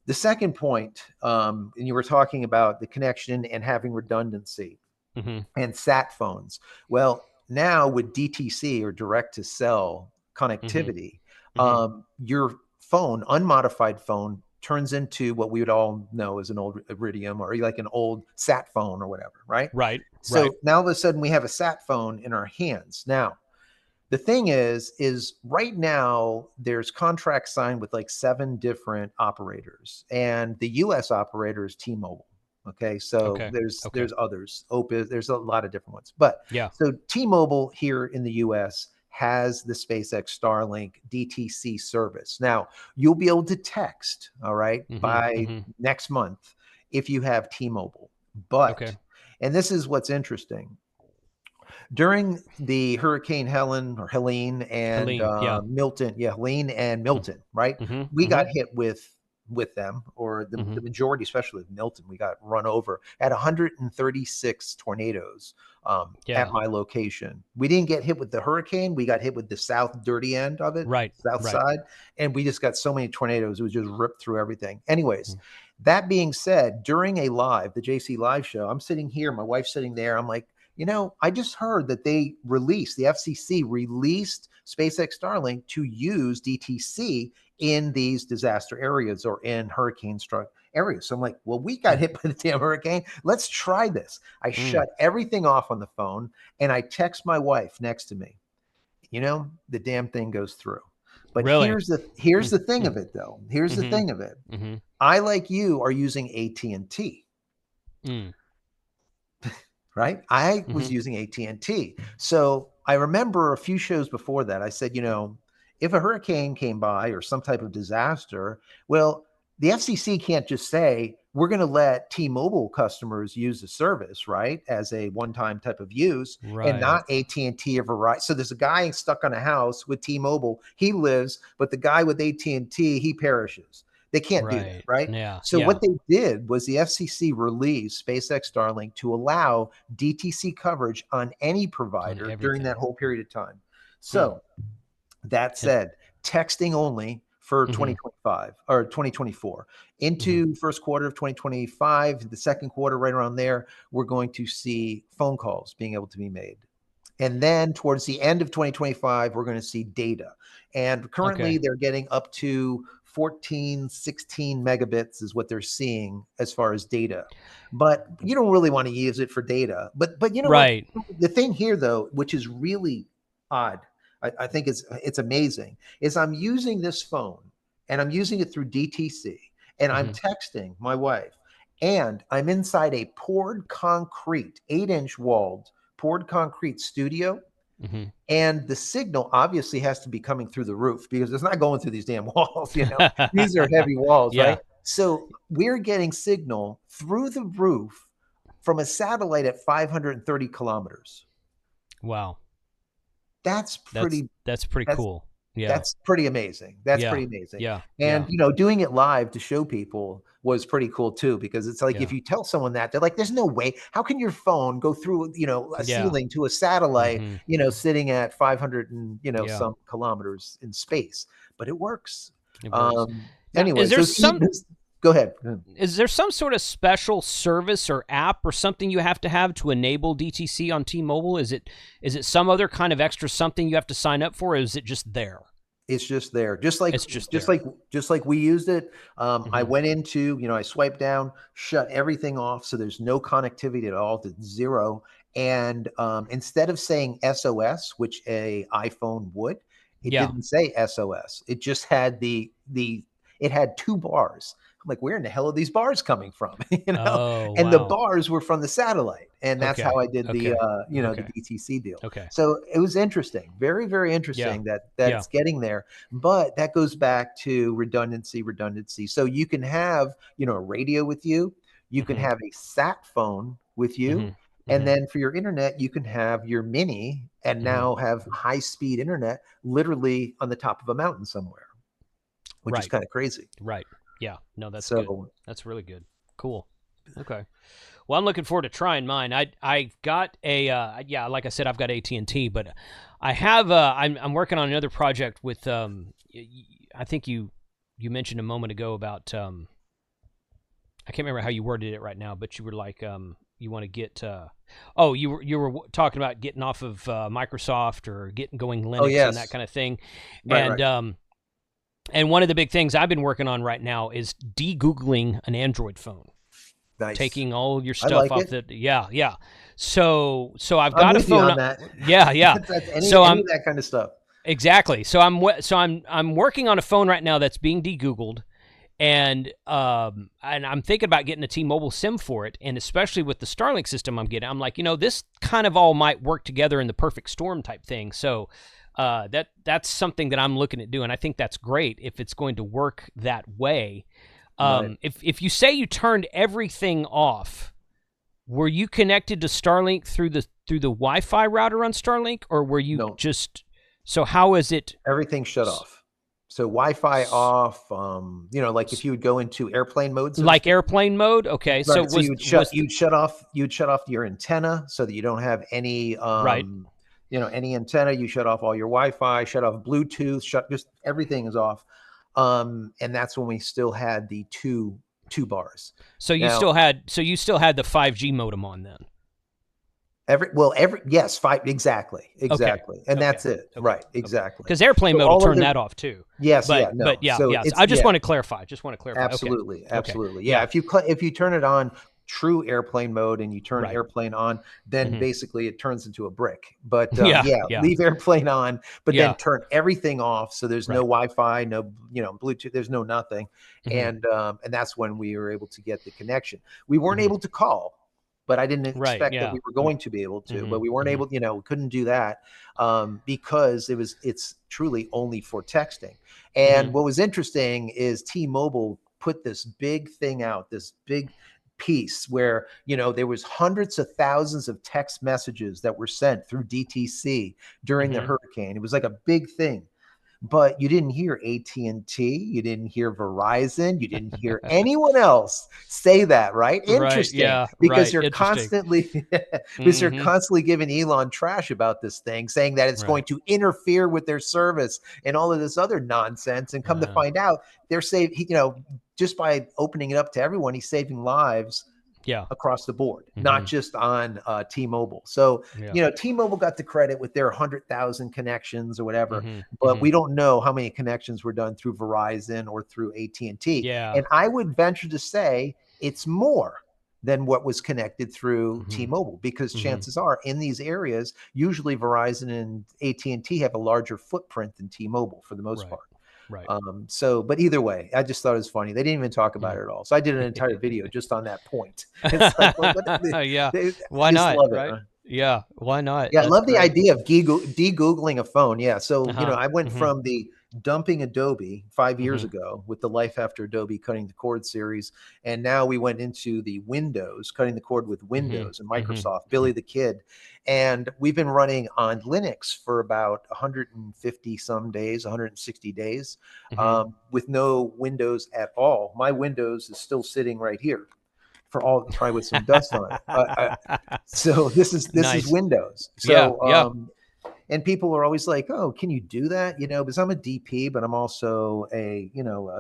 [SPEAKER 2] the second point, and you were talking about the connection and having redundancy
[SPEAKER 1] Mhm.
[SPEAKER 2] and sat phones. Well, now with DTC or direct to cell
[SPEAKER 1] Mhm.
[SPEAKER 2] connectivity,
[SPEAKER 1] Mhm.
[SPEAKER 2] your phone, unmodified phone, turns into what we would all know as an old Iridium or like an old sat phone or whatever, right?
[SPEAKER 1] Right. Right.
[SPEAKER 2] So now all of a sudden we have a sat phone in our hands. Now, the thing is right now there's contracts signed with like 7 different operators, and the US operator is T-Mobile. Okay, so
[SPEAKER 1] Okay. Okay.
[SPEAKER 2] there's others, Opus, there's a lot of different ones, but
[SPEAKER 1] Yeah.
[SPEAKER 2] so T-Mobile here in the US has the SpaceX Starlink DTC service. Now you'll be able to text, all right,
[SPEAKER 1] Mhm.
[SPEAKER 2] by
[SPEAKER 1] Mhm.
[SPEAKER 2] next month if you have T-Mobile. But
[SPEAKER 1] Okay.
[SPEAKER 2] and this is what's interesting, during the Hurricane Helen or Helene and
[SPEAKER 1] Helene. Yeah.
[SPEAKER 2] Milton, yeah, Helene and Milton, right?
[SPEAKER 1] Mhm.
[SPEAKER 2] We got
[SPEAKER 1] Mhm.
[SPEAKER 2] hit with them, or the
[SPEAKER 1] Mhm.
[SPEAKER 2] majority, especially with Milton, we got run over at 136 tornadoes at
[SPEAKER 1] Yeah.
[SPEAKER 2] my location. We didn't get hit with the hurricane; we got hit with the south dirty end of it,
[SPEAKER 1] Right.
[SPEAKER 2] south
[SPEAKER 1] Right.
[SPEAKER 2] side, and we just got so many tornadoes; it was just ripped through everything. Anyways.
[SPEAKER 1] Mhm.
[SPEAKER 2] That being said, during the JC live show, I'm sitting here, my wife's sitting there. I'm like, I just heard that the FCC released SpaceX Starlink to use DTC in these disaster areas or in hurricane struck areas. So I'm like, well, we got
[SPEAKER 1] Mm.
[SPEAKER 2] hit by the damn hurricane. Let's try this. I
[SPEAKER 1] Mm.
[SPEAKER 2] shut everything off on the phone and I text my wife next to me. The damn thing goes through. But
[SPEAKER 1] Really?
[SPEAKER 2] here's
[SPEAKER 1] Mm.
[SPEAKER 2] the thing
[SPEAKER 1] Mm.
[SPEAKER 2] of it though. Here's the
[SPEAKER 1] Mhm.
[SPEAKER 2] thing of it.
[SPEAKER 1] Mhm.
[SPEAKER 2] I, like you, are using AT&T,
[SPEAKER 1] Mm.
[SPEAKER 2] right? I was
[SPEAKER 1] Mhm.
[SPEAKER 2] using AT&T. So I remember a few shows before that, I said, if a hurricane came by or some type of disaster, well, the FCC can't just say, we're going to let T-Mobile customers use the service, right? As a one-time type of use, and
[SPEAKER 1] Right.
[SPEAKER 2] not AT&T or Verizon. So there's a guy stuck on a house with T-Mobile. He lives, but the guy with AT&T, he perishes. They can't do that,
[SPEAKER 1] Right.
[SPEAKER 2] right?
[SPEAKER 1] Yeah.
[SPEAKER 2] So
[SPEAKER 1] Yeah.
[SPEAKER 2] what they did was the FCC released SpaceX Starlink to allow DTC coverage on any
[SPEAKER 1] On
[SPEAKER 2] provider during that
[SPEAKER 1] everything.
[SPEAKER 2] whole period of time.
[SPEAKER 1] Hmm.
[SPEAKER 2] So that
[SPEAKER 1] And
[SPEAKER 2] said, texting only for
[SPEAKER 1] Mhm.
[SPEAKER 2] 2025 or 2024
[SPEAKER 1] Mhm.
[SPEAKER 2] into first quarter of 2025, the second quarter, right around there, we're going to see phone calls being able to be made. And then towards the end of 2025, we're going to see data. And currently
[SPEAKER 1] Okay.
[SPEAKER 2] they're getting up to 14, 16 megabits is what they're seeing as far as data. But you don't really want to use it for data. But you know what?
[SPEAKER 1] Right.
[SPEAKER 2] The thing here though, which is really odd, I think it's amazing, is I'm using this phone and I'm using it through DTC and I'm
[SPEAKER 1] Mhm.
[SPEAKER 2] texting my wife and I'm inside a poured concrete, 8-inch walled poured concrete studio,
[SPEAKER 1] Mhm.
[SPEAKER 2] and the signal obviously has to be coming through the roof because it's not going through these damn walls, you know. These are heavy walls,
[SPEAKER 1] Yeah.
[SPEAKER 2] right? So we're getting signal through the roof from a satellite at 530 kilometers.
[SPEAKER 1] Wow.
[SPEAKER 2] That's
[SPEAKER 1] That's
[SPEAKER 2] pretty
[SPEAKER 1] that's pretty
[SPEAKER 2] that's
[SPEAKER 1] cool. Yeah.
[SPEAKER 2] that's pretty amazing. That's
[SPEAKER 1] Yeah.
[SPEAKER 2] pretty amazing.
[SPEAKER 1] Yeah.
[SPEAKER 2] And
[SPEAKER 1] Yeah.
[SPEAKER 2] you know, doing it live to show people was pretty cool too, because it's like if
[SPEAKER 1] Yeah.
[SPEAKER 2] you tell someone that, they're like, "There's no way. How can your phone go through, you know, a
[SPEAKER 1] Yeah.
[SPEAKER 2] ceiling to a satellite,
[SPEAKER 1] Mhm.
[SPEAKER 2] you know, sitting at 500 and
[SPEAKER 1] Yeah.
[SPEAKER 2] some kilometers in space?" But it works.
[SPEAKER 1] It works. Now,
[SPEAKER 2] Anyway, so go ahead.
[SPEAKER 1] is there some sort of special service or app or something you have to enable DTC on T-Mobile? Is it some other kind of extra something you have to sign up for, or is it just there?
[SPEAKER 2] It's just there,
[SPEAKER 1] It's just
[SPEAKER 2] just
[SPEAKER 1] there.
[SPEAKER 2] like just like we used it. I
[SPEAKER 1] Mhm.
[SPEAKER 2] went into, you know, I swiped down, shut everything off, so there's no connectivity at all, to zero. And instead of saying SOS, which a iPhone would, it
[SPEAKER 1] Yeah.
[SPEAKER 2] didn't say SOS. It just had the it had two bars. I'm like, where in the hell are these bars coming from? You know,
[SPEAKER 1] Oh,
[SPEAKER 2] and the
[SPEAKER 1] wow.
[SPEAKER 2] bars were from the satellite, and that's how
[SPEAKER 1] Okay.
[SPEAKER 2] I did the
[SPEAKER 1] Okay.
[SPEAKER 2] you know, the
[SPEAKER 1] Okay.
[SPEAKER 2] DTC deal.
[SPEAKER 1] Okay.
[SPEAKER 2] So it was interesting, very, very
[SPEAKER 1] Yeah.
[SPEAKER 2] interesting that
[SPEAKER 1] Yeah.
[SPEAKER 2] that's getting there. But that goes back to redundancy, redundancy. So you can have, you know, a radio with you, you can
[SPEAKER 1] Mhm.
[SPEAKER 2] have a sat phone with you,
[SPEAKER 1] Mhm.
[SPEAKER 2] and
[SPEAKER 1] Mhm.
[SPEAKER 2] then for your internet, you can have your mini and
[SPEAKER 1] Mhm.
[SPEAKER 2] now have high speed internet literally on the top of a mountain somewhere, which is
[SPEAKER 1] Right.
[SPEAKER 2] kind of crazy.
[SPEAKER 1] Right. Yeah. No, that's good.
[SPEAKER 2] So
[SPEAKER 1] That's really good. Cool. Okay. Well, I'm looking forward to trying mine. I've got a yeah, like I said, I've got AT&T, but I have I'm working on another project with I think you mentioned a moment ago about I can't remember how you worded it right now, but you were like you want to get oh, you were talking about getting off of Microsoft or getting going
[SPEAKER 2] oh
[SPEAKER 1] Linux and that
[SPEAKER 2] yes,
[SPEAKER 1] kind of thing.
[SPEAKER 2] right,
[SPEAKER 1] And
[SPEAKER 2] right,
[SPEAKER 1] one of the big things I've been working on right now is de-googling an Android phone,
[SPEAKER 2] nice.
[SPEAKER 1] taking all your
[SPEAKER 2] I
[SPEAKER 1] stuff
[SPEAKER 2] like
[SPEAKER 1] off
[SPEAKER 2] it.
[SPEAKER 1] the so I've
[SPEAKER 2] I'm
[SPEAKER 1] got a
[SPEAKER 2] with you
[SPEAKER 1] phone.
[SPEAKER 2] on that.
[SPEAKER 1] Yeah, yeah.
[SPEAKER 2] That's
[SPEAKER 1] So
[SPEAKER 2] any
[SPEAKER 1] I'm
[SPEAKER 2] of that kind of stuff.
[SPEAKER 1] exactly. So I'm working on a phone right now that's being de-googled, and I'm thinking about getting a T-Mobile SIM for it, and especially with the Starlink system I'm getting, I'm like, this kind of all might work together in the perfect storm type thing. So that's something that I'm looking at doing. I think that's great if it's going to work that way.
[SPEAKER 2] Right.
[SPEAKER 1] If you say you turned everything off, were you connected to Starlink through the Wi-Fi router on Starlink, or were you
[SPEAKER 2] No,
[SPEAKER 1] just so how is it
[SPEAKER 2] everything shut off. So Wi-Fi off. You know, like if you would go into airplane mode, so to
[SPEAKER 1] like
[SPEAKER 2] speak.
[SPEAKER 1] airplane mode? Okay, so
[SPEAKER 2] Right. So
[SPEAKER 1] was
[SPEAKER 2] you'd shut off your antenna so that you don't have any
[SPEAKER 1] right?
[SPEAKER 2] you know, any antenna. You shut off all your Wi-Fi, shut off Bluetooth, shut just everything is off. And that's when we still had the two bars. Now
[SPEAKER 1] So you still had the 5G modem on then?
[SPEAKER 2] every yes, five exactly,
[SPEAKER 1] Okay,
[SPEAKER 2] exactly. And
[SPEAKER 1] okay,
[SPEAKER 2] that's it.
[SPEAKER 1] okay,
[SPEAKER 2] Right,
[SPEAKER 1] okay.
[SPEAKER 2] exactly.
[SPEAKER 1] Because airplane
[SPEAKER 2] So
[SPEAKER 1] mode will
[SPEAKER 2] all of
[SPEAKER 1] turn
[SPEAKER 2] the
[SPEAKER 1] that off too.
[SPEAKER 2] yes,
[SPEAKER 1] But
[SPEAKER 2] yeah, no.
[SPEAKER 1] yeah,
[SPEAKER 2] So
[SPEAKER 1] yeah. So
[SPEAKER 2] it's
[SPEAKER 1] I just
[SPEAKER 2] yeah,
[SPEAKER 1] want to clarify. Just want to clarify. Okay,
[SPEAKER 2] absolutely,
[SPEAKER 1] okay,
[SPEAKER 2] absolutely. Yeah,
[SPEAKER 1] yeah,
[SPEAKER 2] if you turn it on true airplane mode and you turn
[SPEAKER 1] right.
[SPEAKER 2] airplane on, then
[SPEAKER 1] Hmm.
[SPEAKER 2] basically it turns into a brick. But
[SPEAKER 1] Yeah,
[SPEAKER 2] yeah,
[SPEAKER 1] yeah,
[SPEAKER 2] leave airplane on, but then
[SPEAKER 1] yeah.
[SPEAKER 2] turn everything off so there's no
[SPEAKER 1] Right.
[SPEAKER 2] Wi-Fi, no, you know, Bluetooth, there's no nothing.
[SPEAKER 1] Hmm.
[SPEAKER 2] And that's when we were able to get the connection. We weren't
[SPEAKER 1] Hmm.
[SPEAKER 2] able to call, but I didn't
[SPEAKER 1] Right.
[SPEAKER 2] expect that
[SPEAKER 1] Yeah.
[SPEAKER 2] we were going to be able to,
[SPEAKER 1] Hmm.
[SPEAKER 2] but we weren't
[SPEAKER 1] Hmm.
[SPEAKER 2] able, you know, we couldn't do that because it's truly only for texting.
[SPEAKER 1] Hmm.
[SPEAKER 2] And what was interesting is T-Mobile put this big thing out, this big piece where, you know, there was hundreds of thousands of text messages that were sent through DTC during the
[SPEAKER 1] Hmm.
[SPEAKER 2] hurricane. It was like a big thing. but you didn't hear AT&T, you didn't hear Verizon, you didn't hear anyone else say that, right?
[SPEAKER 1] Right.
[SPEAKER 2] Interesting,
[SPEAKER 1] Yeah.
[SPEAKER 2] because
[SPEAKER 1] Right.
[SPEAKER 2] you're
[SPEAKER 1] Interesting.
[SPEAKER 2] constantly because you're
[SPEAKER 1] Mm-hmm.
[SPEAKER 2] constantly giving Elon trash about this thing, saying that it's going
[SPEAKER 1] Right.
[SPEAKER 2] to interfere with their service and all of this other nonsense. And come to
[SPEAKER 1] Uh,
[SPEAKER 2] find out, they're saving, just by opening it up to everyone, he's saving lives
[SPEAKER 1] yeah.
[SPEAKER 2] across the board, not
[SPEAKER 1] Mm-hmm.
[SPEAKER 2] just on T-Mobile. So,
[SPEAKER 1] Yeah.
[SPEAKER 2] T-Mobile got the credit with their 100,000 connections or whatever,
[SPEAKER 1] Mm-hmm.
[SPEAKER 2] but
[SPEAKER 1] Mm-hmm.
[SPEAKER 2] we don't know how many connections were done through Verizon or through AT&T. And T.
[SPEAKER 1] Yeah.
[SPEAKER 2] And I would venture to say it's more than what was connected through
[SPEAKER 1] Mm-hmm.
[SPEAKER 2] T-Mobile, because
[SPEAKER 1] Mm-hmm.
[SPEAKER 2] chances are in these areas, usually Verizon and AT&T have a larger footprint than T-Mobile for the most
[SPEAKER 1] Right.
[SPEAKER 2] part.
[SPEAKER 1] Right.
[SPEAKER 2] But either way, I just thought it was funny. They didn't even talk about
[SPEAKER 1] Mm.
[SPEAKER 2] it at all. So I did an entire video just on that point. It's like, well,
[SPEAKER 1] Yeah.
[SPEAKER 2] I
[SPEAKER 1] Why
[SPEAKER 2] just
[SPEAKER 1] not?
[SPEAKER 2] love it.
[SPEAKER 1] Right. Yeah. Why not?
[SPEAKER 2] Yeah, I
[SPEAKER 1] That's
[SPEAKER 2] love the
[SPEAKER 1] great.
[SPEAKER 2] idea of de-Googling a phone. Yeah. So,
[SPEAKER 1] Uh-huh.
[SPEAKER 2] I went
[SPEAKER 1] Mm-hmm.
[SPEAKER 2] from the dumping Adobe 5 years
[SPEAKER 1] Mm-hmm.
[SPEAKER 2] ago with the Life After Adobe Cutting the Cord series. And now we went into the Windows, cutting the cord with
[SPEAKER 1] Mm-hmm.
[SPEAKER 2] Windows and
[SPEAKER 1] Mm-hmm.
[SPEAKER 2] Microsoft,
[SPEAKER 1] Mm-hmm.
[SPEAKER 2] Billy the Kid. And we've been running on Linux for about 150 some days, 160 days,
[SPEAKER 1] Mm-hmm.
[SPEAKER 2] with no Windows at all. My Windows is still sitting right here for all, probably with some dust on it. So this is
[SPEAKER 1] Nice.
[SPEAKER 2] Windows.
[SPEAKER 1] Yeah.
[SPEAKER 2] So
[SPEAKER 1] Yeah.
[SPEAKER 2] and people are always like, "Oh, can you do that?" Because I'm a DP, but I'm also a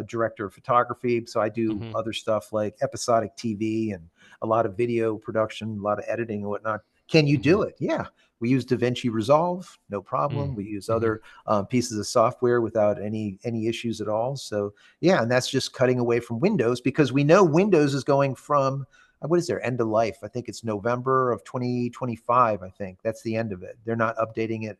[SPEAKER 2] director of photography. So I do
[SPEAKER 1] Mm-hmm.
[SPEAKER 2] other stuff like episodic TV and a lot of video production, a lot of editing and whatnot. Can you
[SPEAKER 1] Mm-hmm.
[SPEAKER 2] do it? Yeah. We use DaVinci Resolve, no problem. We use
[SPEAKER 1] Mm-hmm.
[SPEAKER 2] other pieces of software without any issues at all. So yeah, and that's just cutting away from Windows, because we know Windows is going from what is their end of life? I think it's November of 2025. I think that's the end of it. They're not updating it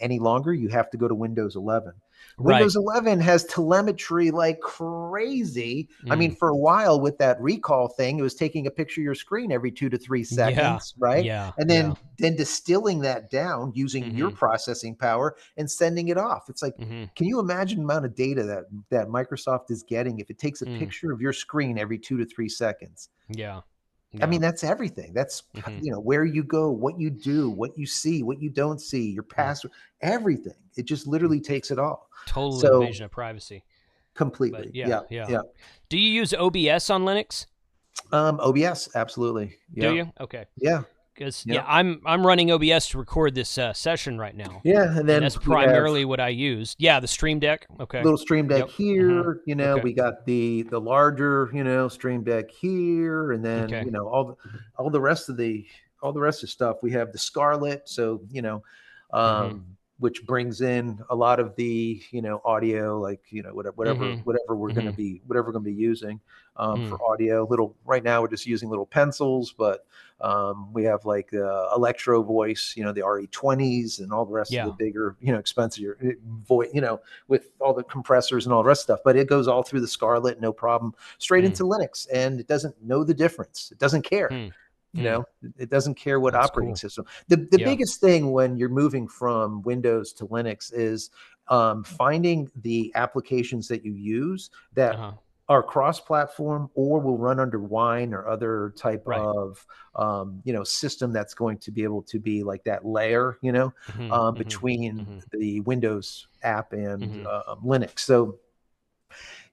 [SPEAKER 2] any longer. You have to go to Windows 11.
[SPEAKER 1] Right.
[SPEAKER 2] Windows 11 has telemetry like crazy. I mean,
[SPEAKER 1] Mm.
[SPEAKER 2] for a while with that recall thing, it was taking a picture of your screen every 2 to 3
[SPEAKER 1] Yeah.
[SPEAKER 2] seconds, right?
[SPEAKER 1] Yeah.
[SPEAKER 2] And
[SPEAKER 1] Yeah.
[SPEAKER 2] then distilling that down using your
[SPEAKER 1] Mm-hmm.
[SPEAKER 2] processing power and sending it off. It's like,
[SPEAKER 1] Mm-hmm.
[SPEAKER 2] can you imagine the amount of data that Microsoft is getting if it takes a
[SPEAKER 1] Mm.
[SPEAKER 2] picture of your screen every 2 to 3 seconds?
[SPEAKER 1] Yeah.
[SPEAKER 2] I
[SPEAKER 1] Yeah.
[SPEAKER 2] mean, that's everything. That's,
[SPEAKER 1] Mm-hmm.
[SPEAKER 2] where you go, what you do, what you see, what you don't see, your
[SPEAKER 1] Mm.
[SPEAKER 2] password, everything. It just literally takes it all.
[SPEAKER 1] Total
[SPEAKER 2] So
[SPEAKER 1] invasion of privacy. But
[SPEAKER 2] completely.
[SPEAKER 1] yeah.
[SPEAKER 2] Yeah.
[SPEAKER 1] Yeah.
[SPEAKER 2] Yeah.
[SPEAKER 1] Do you use OBS on Linux?
[SPEAKER 2] OBS. Absolutely.
[SPEAKER 1] Do
[SPEAKER 2] Yeah.
[SPEAKER 1] you? Okay.
[SPEAKER 2] Yeah.
[SPEAKER 1] Because
[SPEAKER 2] Yeah.
[SPEAKER 1] yeah, I'm running OBS to record this session right now,
[SPEAKER 2] Yeah. And
[SPEAKER 1] and
[SPEAKER 2] then
[SPEAKER 1] that's
[SPEAKER 2] we have
[SPEAKER 1] primarily what I use. Yeah, the Stream Deck. Okay.
[SPEAKER 2] little stream deck
[SPEAKER 1] Yep. Mm-hmm.
[SPEAKER 2] here,
[SPEAKER 1] Okay.
[SPEAKER 2] we got the larger, stream deck here, and then,
[SPEAKER 1] Okay.
[SPEAKER 2] all the rest of the stuff. We have the Scarlett, so,
[SPEAKER 1] Mm-hmm.
[SPEAKER 2] which brings in a lot of the, audio, like,
[SPEAKER 1] Mm-hmm. Mm-hmm.
[SPEAKER 2] whatever we're going to be using
[SPEAKER 1] Mm.
[SPEAKER 2] for audio. Little right now we're just using little pencils, but we have like electro voice, the RE20s and all the rest of the
[SPEAKER 1] Yeah.
[SPEAKER 2] bigger, expensive voice, with all the compressors and all the rest of stuff. But it goes all through the Scarlett, no problem, straight
[SPEAKER 1] Mm.
[SPEAKER 2] into Linux, and it doesn't know the difference. It doesn't care.
[SPEAKER 1] Mm. Mm.
[SPEAKER 2] It doesn't care what
[SPEAKER 1] That's
[SPEAKER 2] operating
[SPEAKER 1] cool.
[SPEAKER 2] system. The
[SPEAKER 1] Yeah.
[SPEAKER 2] biggest thing when you're moving from Windows to Linux is finding the applications that you use that
[SPEAKER 1] Uh-huh.
[SPEAKER 2] are cross-platform or will run under Wine or other type
[SPEAKER 1] Right.
[SPEAKER 2] of system that's going to be able to be like that layer,
[SPEAKER 1] Mm-hmm. Mm-hmm.
[SPEAKER 2] between
[SPEAKER 1] Mm-hmm.
[SPEAKER 2] the Windows app and
[SPEAKER 1] Mm-hmm.
[SPEAKER 2] Linux. So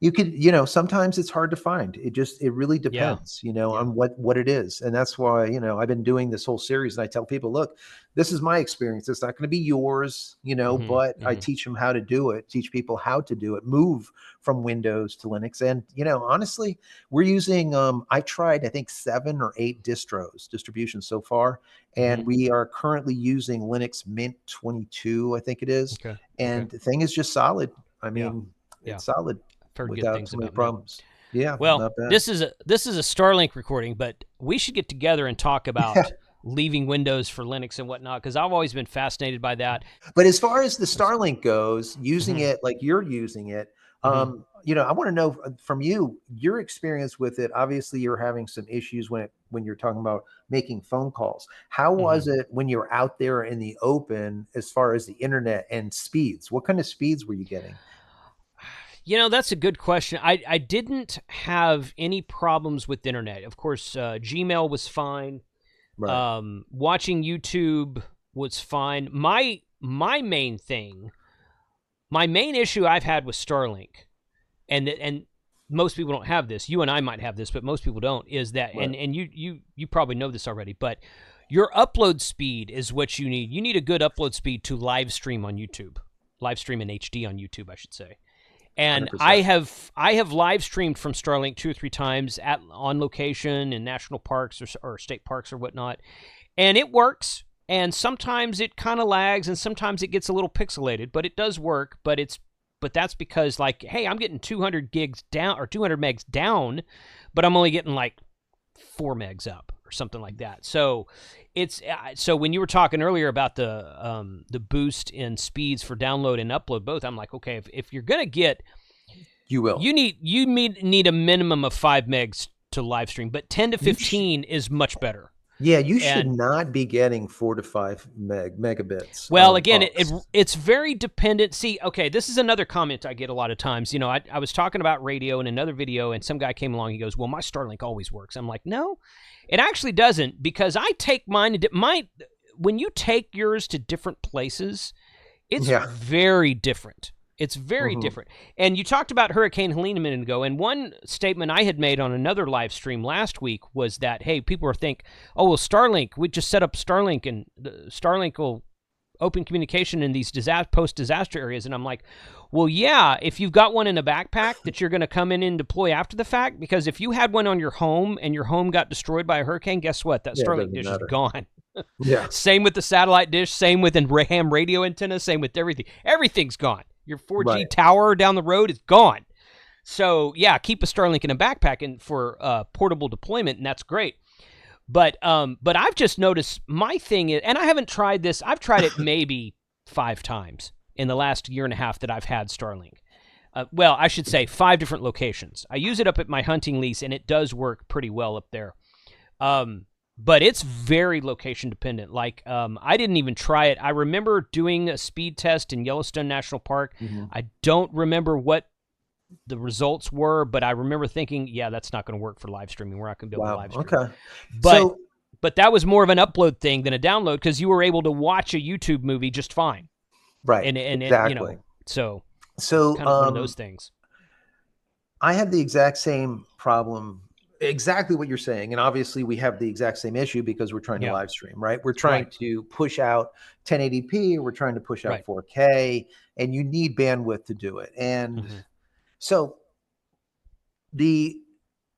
[SPEAKER 2] you could, sometimes it's hard to find. It really
[SPEAKER 1] Yeah.
[SPEAKER 2] depends,
[SPEAKER 1] Yeah.
[SPEAKER 2] on what it is. And that's why, I've been doing this whole series, and I tell people, look, this is my experience. It's not going to be yours,
[SPEAKER 1] Mm-hmm.
[SPEAKER 2] but I
[SPEAKER 1] Mm-hmm.
[SPEAKER 2] teach them how to do it, teach people how to do it, move from Windows to Linux. And, honestly, we're using, I tried, I think 7 or 8 distributions so far.
[SPEAKER 1] Mm-hmm.
[SPEAKER 2] And we are currently using Linux Mint 22, I think it is.
[SPEAKER 1] Okay. Okay.
[SPEAKER 2] And the thing is just solid. I
[SPEAKER 1] Yeah.
[SPEAKER 2] mean,
[SPEAKER 1] Yeah.
[SPEAKER 2] it's solid
[SPEAKER 1] I've heard good
[SPEAKER 2] without
[SPEAKER 1] things
[SPEAKER 2] too many
[SPEAKER 1] about Mint.
[SPEAKER 2] problems. Yeah,
[SPEAKER 1] Well,
[SPEAKER 2] not bad.
[SPEAKER 1] this is a Starlink recording, but we should get together and talk
[SPEAKER 2] Yeah.
[SPEAKER 1] about leaving Windows for Linux and whatnot, because I've always been fascinated by that.
[SPEAKER 2] But as far as the Starlink goes, using
[SPEAKER 1] Mm-hmm.
[SPEAKER 2] it like you're using it,
[SPEAKER 1] Mm-hmm.
[SPEAKER 2] I want to know from you your experience with it. Obviously, you're having some issues when you're talking about making phone calls. How
[SPEAKER 1] Mm-hmm.
[SPEAKER 2] was it when you were out there in the open as far as the internet and speeds? What kind of speeds were you getting?
[SPEAKER 1] That's a good question. I didn't have any problems with the internet. Of course, Gmail was fine.
[SPEAKER 2] Right.
[SPEAKER 1] Watching YouTube was fine. My main thing my main issue I've had with Starlink, and most people don't have this. You and I might have this, but most people don't. Is that
[SPEAKER 2] Right.
[SPEAKER 1] and you probably know this already, but your upload speed is what you need. You need a good upload speed to live stream on YouTube, live stream in HD on YouTube, I should say. And
[SPEAKER 2] 100%.
[SPEAKER 1] I have live streamed from Starlink 2 or 3 times on location in national parks or state parks or whatnot, and it works. And sometimes it kind of lags, and sometimes it gets a little pixelated, but it does work. But that's because, like, hey, I'm getting 200 gigs down or 200 megs down, but I'm only getting like 4 megs up or something like that. So so when you were talking earlier about the boost in speeds for download and upload both, I'm like, okay, if you're gonna get,
[SPEAKER 2] You will.
[SPEAKER 1] you need a minimum of 5 megs to live stream, but 10 to 15 is much better.
[SPEAKER 2] Yeah, you should
[SPEAKER 1] And
[SPEAKER 2] not be getting 4 to 5 megabits
[SPEAKER 1] well, again,
[SPEAKER 2] ups.
[SPEAKER 1] it's very dependent. See, okay, this is another comment I get a lot of times. You know, I was talking about radio in another video, and some guy came along. He goes, "Well, my Starlink always works." I'm like, "No, it actually doesn't, because I take mine to when you take yours to different places, it's
[SPEAKER 2] Yeah.
[SPEAKER 1] very different. It's very
[SPEAKER 2] Hmm.
[SPEAKER 1] different." And you talked about Hurricane Helene a minute ago, and one statement I had made on another live stream last week was that, hey, people are think, oh, well, Starlink, we just set up Starlink, and Starlink will open communication in these post-disaster areas. And I'm like, well, yeah, if you've got one in a backpack that you're going to come in and deploy after the fact, because if you had one on your home and your home got destroyed by a hurricane, guess what? That
[SPEAKER 2] Yeah, it
[SPEAKER 1] Starlink
[SPEAKER 2] doesn't
[SPEAKER 1] dish is
[SPEAKER 2] matter.
[SPEAKER 1] gone.
[SPEAKER 2] Yeah.
[SPEAKER 1] Same with the satellite dish, same with ham radio antenna, same with everything. Everything's gone. Your 4G
[SPEAKER 2] Right.
[SPEAKER 1] tower down the road is gone. So yeah, keep a Starlink in a backpack and for portable deployment, and that's great. But I've just noticed my thing is, and I haven't tried this. I've tried it maybe 5 times in the last year and a half that I've had Starlink. Well, I should say 5 different locations. I use it up at my hunting lease, and it does work pretty well up there. But it's very location dependent. Like, I didn't even try it. I remember doing a speed test in Yellowstone National Park.
[SPEAKER 2] Hmm.
[SPEAKER 1] I don't remember what the results were, but I remember thinking, yeah, that's not going to work for live streaming. We're not going to be able to
[SPEAKER 2] Wow.
[SPEAKER 1] live stream.
[SPEAKER 2] Okay.
[SPEAKER 1] But
[SPEAKER 2] So
[SPEAKER 1] but that was more of an upload thing than a download, because you were able to watch a YouTube movie just fine.
[SPEAKER 2] right,
[SPEAKER 1] And it,
[SPEAKER 2] exactly.
[SPEAKER 1] so
[SPEAKER 2] So
[SPEAKER 1] kind of one of those things.
[SPEAKER 2] I had the exact same problem, exactly what you're saying. And obviously, we have the exact same issue because we're trying to
[SPEAKER 1] Yeah.
[SPEAKER 2] live stream, right? We're trying
[SPEAKER 1] Right.
[SPEAKER 2] to push out 1080p, we're trying to push out
[SPEAKER 1] Right.
[SPEAKER 2] 4K, and you need bandwidth to do it. And
[SPEAKER 1] Mm-hmm.
[SPEAKER 2] so the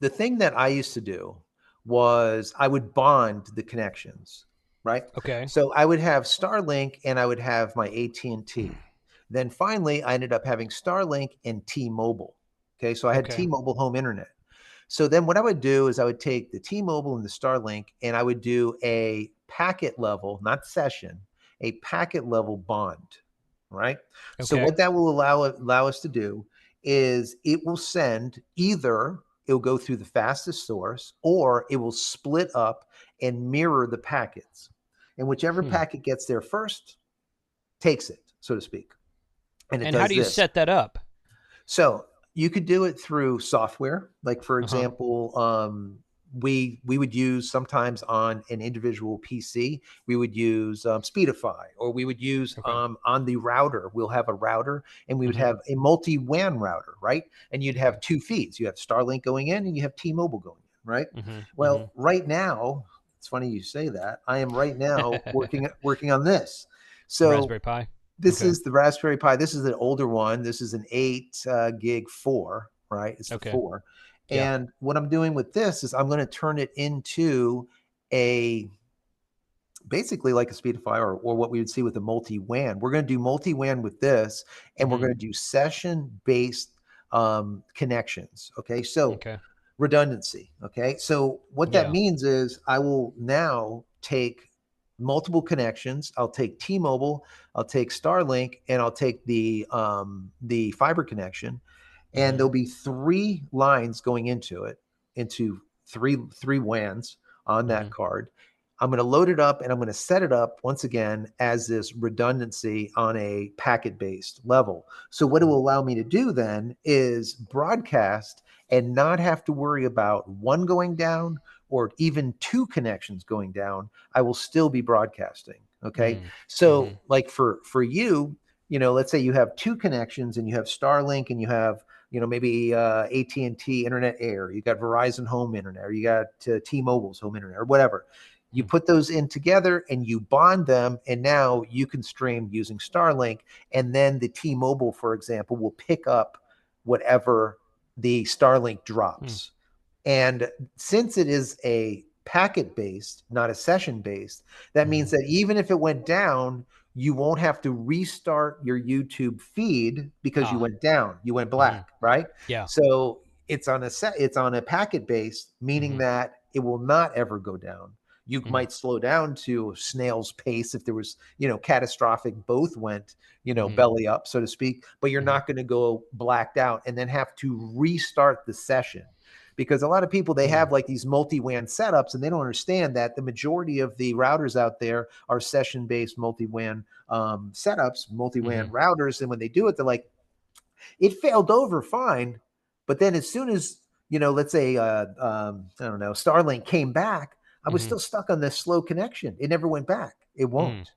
[SPEAKER 2] the thing that I used to do was I would bond the connections, right?
[SPEAKER 1] Okay.
[SPEAKER 2] So I would have Starlink and I would have my AT&T. Then finally, I ended up having Starlink and T-Mobile. Okay, so I had
[SPEAKER 1] Okay.
[SPEAKER 2] T-Mobile home internet. So then what I would do is I would take the T-Mobile and the Starlink and I would do a packet level, not session, a packet level bond, right? So
[SPEAKER 1] Okay.
[SPEAKER 2] what that will allow us to do is it will send either it'll go through the fastest source or it will split up and mirror the packets. And whichever
[SPEAKER 1] Hmm.
[SPEAKER 2] packet gets there first takes it, so to speak. And it
[SPEAKER 1] And how
[SPEAKER 2] does
[SPEAKER 1] do you
[SPEAKER 2] this.
[SPEAKER 1] set that up?
[SPEAKER 2] So you could do it through software. Like for
[SPEAKER 1] Uh-huh.
[SPEAKER 2] example, we would use sometimes on an individual PC, we would use Speedify, or we would use
[SPEAKER 1] Okay.
[SPEAKER 2] on the router. We'll have a router, and we would
[SPEAKER 1] Mm-hmm.
[SPEAKER 2] have a multi WAN router, right? And you'd
[SPEAKER 1] Okay.
[SPEAKER 2] have two feeds. You have Starlink going in, and you have T-Mobile going in, right?
[SPEAKER 1] Mm-hmm. Mm-hmm.
[SPEAKER 2] Well, right now, it's funny you say that. I am right now working on this.
[SPEAKER 1] The
[SPEAKER 2] So
[SPEAKER 1] Raspberry Pi.
[SPEAKER 2] this
[SPEAKER 1] Okay.
[SPEAKER 2] is the Raspberry Pi. This is an older one. This is an 8 gig 4, right? It's the
[SPEAKER 1] Okay.
[SPEAKER 2] 4.
[SPEAKER 1] Yeah.
[SPEAKER 2] And what I'm doing with this is I'm going to turn it into a basically like a Speedify or what we would see with a multi WAN. We're going to do multi WAN with this, and we're
[SPEAKER 1] Mm-hmm.
[SPEAKER 2] going to do session based connections. Okay. So
[SPEAKER 1] Okay.
[SPEAKER 2] redundancy. Okay. So what that
[SPEAKER 1] Yeah.
[SPEAKER 2] means is I will now take multiple connections. I'll take T-Mobile, I'll take Starlink, and I'll take the fiber connection, and
[SPEAKER 1] Mm-hmm.
[SPEAKER 2] there'll be 3 lines going into it, into three WANs on
[SPEAKER 1] Mm-hmm.
[SPEAKER 2] that card. I'm going to load it up and I'm going to set it up once again as this redundancy on a packet based level. So, what it will allow me to do then is broadcast and not have to worry about one going down or even 2 connections going down. I will still be broadcasting. Okay.
[SPEAKER 1] Mm-hmm.
[SPEAKER 2] So, like for you, let's say you have two connections and you have Starlink and you have, maybe AT&T Internet Air, you got Verizon Home Internet, or you got T-Mobile's Home Internet, or whatever. You
[SPEAKER 1] Mm.
[SPEAKER 2] put those in together and you bond them, and now you can stream using Starlink, and then the T-Mobile, for example, will pick up whatever the Starlink
[SPEAKER 1] Mm.
[SPEAKER 2] drops. And since it is a packet based, not a session based, that means
[SPEAKER 1] Mhm.
[SPEAKER 2] that even if it went down, you won't have to restart your YouTube feed because you
[SPEAKER 1] Ah.
[SPEAKER 2] went down, you went
[SPEAKER 1] Mhm.
[SPEAKER 2] black, right?
[SPEAKER 1] Yeah.
[SPEAKER 2] So it's on a packet base, meaning
[SPEAKER 1] Mhm.
[SPEAKER 2] that it will not ever go down. You
[SPEAKER 1] Mhm.
[SPEAKER 2] might slow down to snail's pace if there was, catastrophic, both went,
[SPEAKER 1] Mhm.
[SPEAKER 2] belly up, so to speak, but you're
[SPEAKER 1] Mhm.
[SPEAKER 2] not going to go blacked out and then have to restart the session. Because a lot of people, they
[SPEAKER 1] Mm.
[SPEAKER 2] have like these multi-WAN setups and they don't understand that the majority of the routers out there are session-based multi-WAN setups, multi-WAN
[SPEAKER 1] Mhm.
[SPEAKER 2] routers. And when they do it, they're like, it failed over fine. But then as soon as, let's say, I don't know, Starlink came back, I was
[SPEAKER 1] Mhm.
[SPEAKER 2] still stuck on this slow connection. It never went back. It
[SPEAKER 1] Mm.
[SPEAKER 2] won't.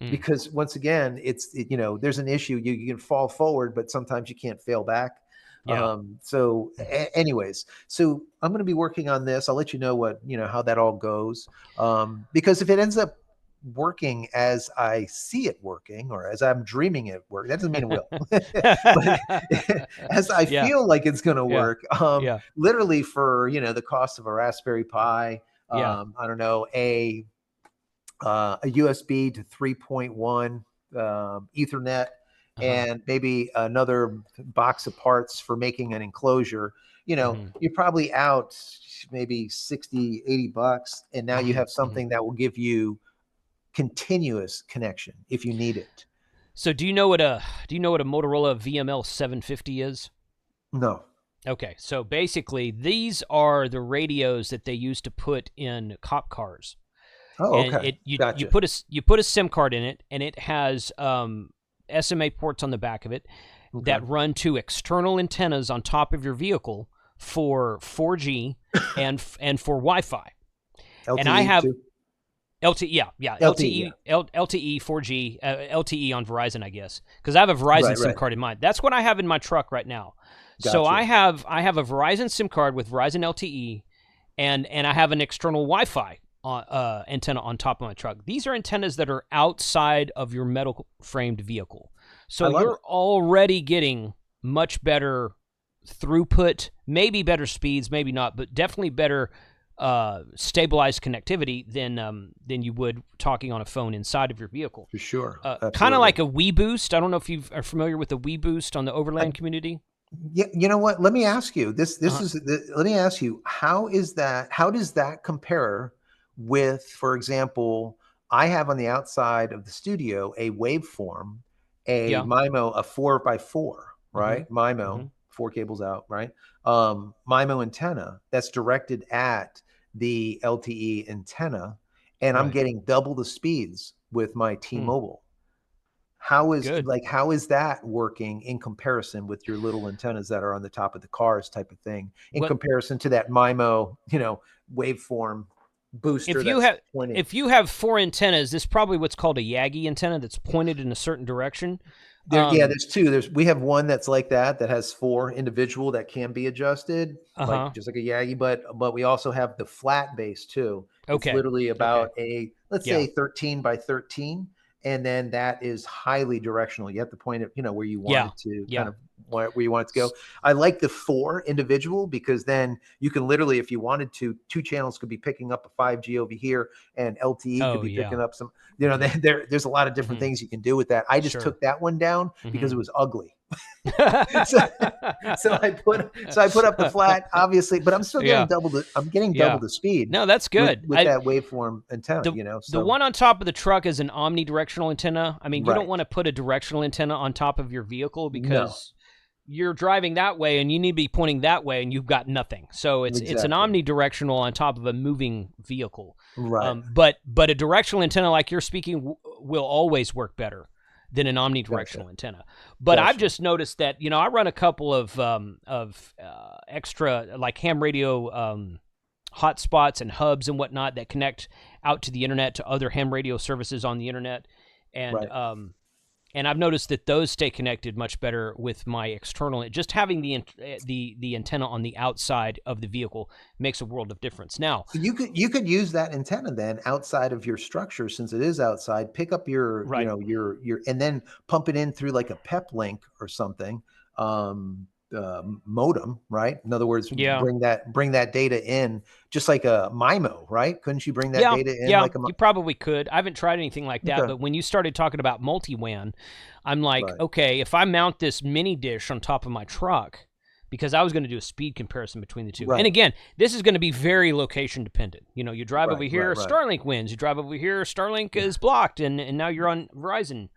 [SPEAKER 1] Mm.
[SPEAKER 2] Because once again, there's an issue. You can fall forward, but sometimes you can't fail back.
[SPEAKER 1] Yeah.
[SPEAKER 2] Anyways, so I'm going to be working on this. I'll let you know how that all goes. Because if it ends up working as I see it working, or as I'm dreaming it work, that doesn't mean it will. But as I
[SPEAKER 1] Yeah.
[SPEAKER 2] feel like it's going to
[SPEAKER 1] Yeah.
[SPEAKER 2] work,
[SPEAKER 1] Yeah.
[SPEAKER 2] literally for the cost of a Raspberry Pi,
[SPEAKER 1] Yeah.
[SPEAKER 2] I don't know, a USB to 3.1 Ethernet,
[SPEAKER 1] Uh-huh.
[SPEAKER 2] and maybe another box of parts for making an enclosure,
[SPEAKER 1] Mhm.
[SPEAKER 2] you're probably out maybe 60, $80. And now you
[SPEAKER 1] Mhm.
[SPEAKER 2] have
[SPEAKER 1] Mhm.
[SPEAKER 2] something that will give you continuous connection if you need it.
[SPEAKER 1] So do you know what a Motorola VML 750 is?
[SPEAKER 2] No.
[SPEAKER 1] Okay, so basically these are the radios that they used to put in cop cars,
[SPEAKER 2] Oh,
[SPEAKER 1] and
[SPEAKER 2] okay.
[SPEAKER 1] it you
[SPEAKER 2] Gotcha.
[SPEAKER 1] put a SIM card in it, and it has SMA ports on the back of it
[SPEAKER 2] Okay.
[SPEAKER 1] that run to external antennas on top of your vehicle for 4G and for Wi-Fi. And I
[SPEAKER 2] LTE
[SPEAKER 1] have
[SPEAKER 2] too.
[SPEAKER 1] LTE, yeah,
[SPEAKER 2] LTE, yeah.
[SPEAKER 1] LTE, 4G, LTE on Verizon, I guess, because I have a Verizon
[SPEAKER 2] Right,
[SPEAKER 1] SIM
[SPEAKER 2] right.
[SPEAKER 1] card in mind. That's what I have in my truck right now. So
[SPEAKER 2] Gotcha.
[SPEAKER 1] I have a Verizon SIM card with Verizon LTE, and I have an external Wi-Fi antenna on top of my truck. These are antennas that are outside of your metal framed vehicle,
[SPEAKER 2] I
[SPEAKER 1] so
[SPEAKER 2] love
[SPEAKER 1] you're
[SPEAKER 2] it.
[SPEAKER 1] already getting much better throughput, maybe better speeds, maybe not, but definitely better stabilized connectivity than you would talking on a phone inside of your vehicle.
[SPEAKER 2] For sure.
[SPEAKER 1] Kind of
[SPEAKER 2] Absolutely.
[SPEAKER 1] like a Wii Boost. I don't know if you are familiar with the Wii Boost on the
[SPEAKER 2] I,
[SPEAKER 1] Overland community.
[SPEAKER 2] Yeah, you know what? Let me ask you this.
[SPEAKER 1] Uh,
[SPEAKER 2] Let me ask you, how does that compare with, for example, I have on the outside of the studio a waveform, a
[SPEAKER 1] yeah.
[SPEAKER 2] MIMO, a 4x4,
[SPEAKER 1] Mm-hmm.
[SPEAKER 2] right? MIMO,
[SPEAKER 1] Mm-hmm.
[SPEAKER 2] four cables out, right? MIMO antenna that's directed at the LTE antenna, and I'm
[SPEAKER 1] Right.
[SPEAKER 2] getting double the speeds with my
[SPEAKER 1] Hmm.
[SPEAKER 2] T-Mobile.
[SPEAKER 1] Good.
[SPEAKER 2] How is that working in comparison with your little antennas that are on the top of the cars type of thing, in
[SPEAKER 1] What
[SPEAKER 2] comparison to that MIMO, waveform booster
[SPEAKER 1] if you
[SPEAKER 2] that's
[SPEAKER 1] have
[SPEAKER 2] pointing?
[SPEAKER 1] if you have four antennas? This is probably what's called a Yagi antenna that's pointed in a certain direction.
[SPEAKER 2] Yeah,
[SPEAKER 1] Um.
[SPEAKER 2] there's two. We have one that's like that has four individual that can be adjusted,
[SPEAKER 1] Uh
[SPEAKER 2] like
[SPEAKER 1] huh.
[SPEAKER 2] just like a Yagi, but we also have the flat base too. It's
[SPEAKER 1] Okay.
[SPEAKER 2] literally
[SPEAKER 1] Okay.
[SPEAKER 2] about let's
[SPEAKER 1] Yeah.
[SPEAKER 2] say 13 by 13, and then that is highly directional. You have to point it, where you want
[SPEAKER 1] Yeah.
[SPEAKER 2] it to kind
[SPEAKER 1] Yeah.
[SPEAKER 2] of where you want it to go. I like the four individual because then you can literally, if you wanted to, two channels could be picking up a 5G over here, and LTE could
[SPEAKER 1] Oh
[SPEAKER 2] be
[SPEAKER 1] yeah.
[SPEAKER 2] picking up some.
[SPEAKER 1] Mm-hmm.
[SPEAKER 2] There's a lot of different
[SPEAKER 1] Mm-hmm.
[SPEAKER 2] things you can do with that. I just
[SPEAKER 1] Sure.
[SPEAKER 2] took that one down because
[SPEAKER 1] Mm-hmm.
[SPEAKER 2] it was ugly. so, so I put up the flat, obviously, but I'm still getting
[SPEAKER 1] Yeah.
[SPEAKER 2] double
[SPEAKER 1] Yeah.
[SPEAKER 2] the speed
[SPEAKER 1] No, that's
[SPEAKER 2] with
[SPEAKER 1] good.
[SPEAKER 2] with that waveform antenna,
[SPEAKER 1] The the
[SPEAKER 2] So
[SPEAKER 1] one on top of the truck is an omnidirectional antenna. I mean, you don't
[SPEAKER 2] right.
[SPEAKER 1] want to put a directional antenna on top of your vehicle
[SPEAKER 2] No,
[SPEAKER 1] because you're driving that way and you need to be pointing that way and you've got nothing. So it's an
[SPEAKER 2] exactly.
[SPEAKER 1] omnidirectional on top of a moving vehicle.
[SPEAKER 2] Right.
[SPEAKER 1] But a directional antenna like you're speaking will always work better than an
[SPEAKER 2] Gotcha.
[SPEAKER 1] omnidirectional antenna. But I've
[SPEAKER 2] Gotcha.
[SPEAKER 1] just noticed that I run a couple of extra like ham radio hotspots and hubs and whatnot that connect out to the internet to other ham radio services on the internet, and
[SPEAKER 2] Right.
[SPEAKER 1] And I've noticed that those stay connected much better with my external. Just having the antenna on the outside of the vehicle makes a world of difference. Now,
[SPEAKER 2] you could use that antenna then outside of your structure, since it is outside. Pick up your
[SPEAKER 1] right.
[SPEAKER 2] your and then pump it in through like a PEP link or something. Modem, right? In other words,
[SPEAKER 1] Yeah.
[SPEAKER 2] bring that data in just like a MIMO, right? Couldn't you bring that
[SPEAKER 1] Yeah,
[SPEAKER 2] data in
[SPEAKER 1] yeah,
[SPEAKER 2] like a
[SPEAKER 1] you probably could. I haven't tried anything like that,
[SPEAKER 2] okay,
[SPEAKER 1] but when you started talking about multi-WAN, I'm like,
[SPEAKER 2] right,
[SPEAKER 1] okay, if I mount this mini dish on top of my truck, because I was going to do a speed comparison between the two. And
[SPEAKER 2] right,
[SPEAKER 1] again, this is going to be very location dependent. You drive over
[SPEAKER 2] right,
[SPEAKER 1] here,
[SPEAKER 2] right, right.
[SPEAKER 1] Starlink wins. You drive over here, Starlink
[SPEAKER 2] Yeah,
[SPEAKER 1] is blocked, and now you're on Verizon.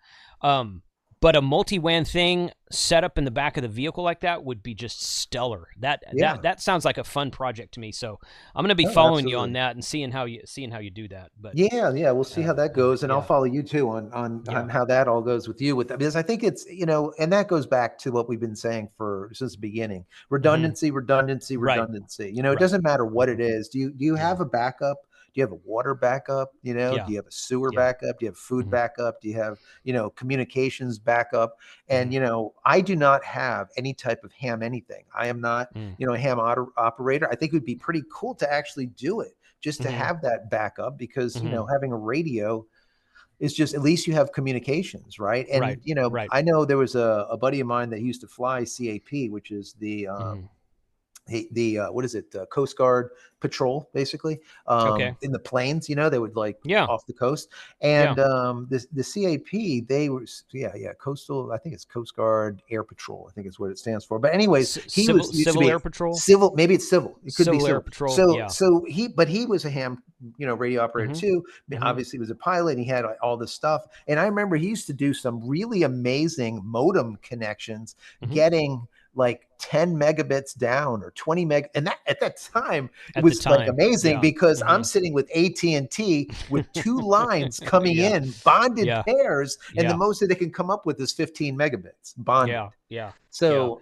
[SPEAKER 1] Um, but a multi-WAN thing set up in the back of the vehicle like that would be just stellar. That
[SPEAKER 2] yeah.
[SPEAKER 1] that that sounds like a fun project to me. So I'm going to be
[SPEAKER 2] Oh,
[SPEAKER 1] following you on
[SPEAKER 2] absolutely.
[SPEAKER 1] that and seeing how you do that. But
[SPEAKER 2] Yeah, yeah, we'll see how that goes, and I'll
[SPEAKER 1] yeah,
[SPEAKER 2] follow you too on
[SPEAKER 1] yeah,
[SPEAKER 2] how that all goes with you with that, because I think it's and that goes back to what we've been saying for since the beginning:
[SPEAKER 1] hmm
[SPEAKER 2] redundancy, redundancy,
[SPEAKER 1] right,
[SPEAKER 2] redundancy. It
[SPEAKER 1] right,
[SPEAKER 2] doesn't matter what
[SPEAKER 1] hmm
[SPEAKER 2] it is. Do you
[SPEAKER 1] yeah,
[SPEAKER 2] have a backup? Do you have a water backup?
[SPEAKER 1] yeah,
[SPEAKER 2] Do you have a sewer
[SPEAKER 1] yeah,
[SPEAKER 2] backup? Do you have food
[SPEAKER 1] hmm
[SPEAKER 2] backup? Do you have communications backup?
[SPEAKER 1] hmm
[SPEAKER 2] And I do not have any type of ham anything. I am not
[SPEAKER 1] mm,
[SPEAKER 2] a ham operator. I think it would be pretty cool to actually do it, just to
[SPEAKER 1] hmm
[SPEAKER 2] have that backup, because
[SPEAKER 1] hmm
[SPEAKER 2] having a radio is just, at least you have communications, right?
[SPEAKER 1] right,
[SPEAKER 2] And
[SPEAKER 1] right,
[SPEAKER 2] I know there was a buddy of mine that used to fly CAP, which is the
[SPEAKER 1] hmm
[SPEAKER 2] what is it, Coast Guard patrol, basically,
[SPEAKER 1] okay,
[SPEAKER 2] in the plains. They would, like,
[SPEAKER 1] yeah,
[SPEAKER 2] off the coast.
[SPEAKER 1] yeah,
[SPEAKER 2] And the CAP, they were, yeah, coastal, I think it's Coast Guard Air Patrol, I think is what it stands for. But anyways, he
[SPEAKER 1] civil
[SPEAKER 2] was used to
[SPEAKER 1] civil
[SPEAKER 2] be
[SPEAKER 1] air patrol,
[SPEAKER 2] civil, maybe it's civil, it could be
[SPEAKER 1] civil air
[SPEAKER 2] civil.
[SPEAKER 1] patrol,
[SPEAKER 2] So
[SPEAKER 1] yeah,
[SPEAKER 2] he was a ham radio operator
[SPEAKER 1] hmm
[SPEAKER 2] too.
[SPEAKER 1] hmm
[SPEAKER 2] Obviously he was a pilot, and he had all this stuff. And I remember he used to do some really amazing modem connections,
[SPEAKER 1] hmm
[SPEAKER 2] getting like 10 megabits down or 20 meg, and that at that time it
[SPEAKER 1] at the
[SPEAKER 2] was like
[SPEAKER 1] time,
[SPEAKER 2] amazing,
[SPEAKER 1] yeah,
[SPEAKER 2] because I'm
[SPEAKER 1] hmm
[SPEAKER 2] sitting with AT&T with two lines coming
[SPEAKER 1] yeah,
[SPEAKER 2] in bonded
[SPEAKER 1] yeah,
[SPEAKER 2] pairs, and the
[SPEAKER 1] yeah,
[SPEAKER 2] most that they can come up with is 15 megabits bonded.
[SPEAKER 1] yeah, yeah, yeah,
[SPEAKER 2] So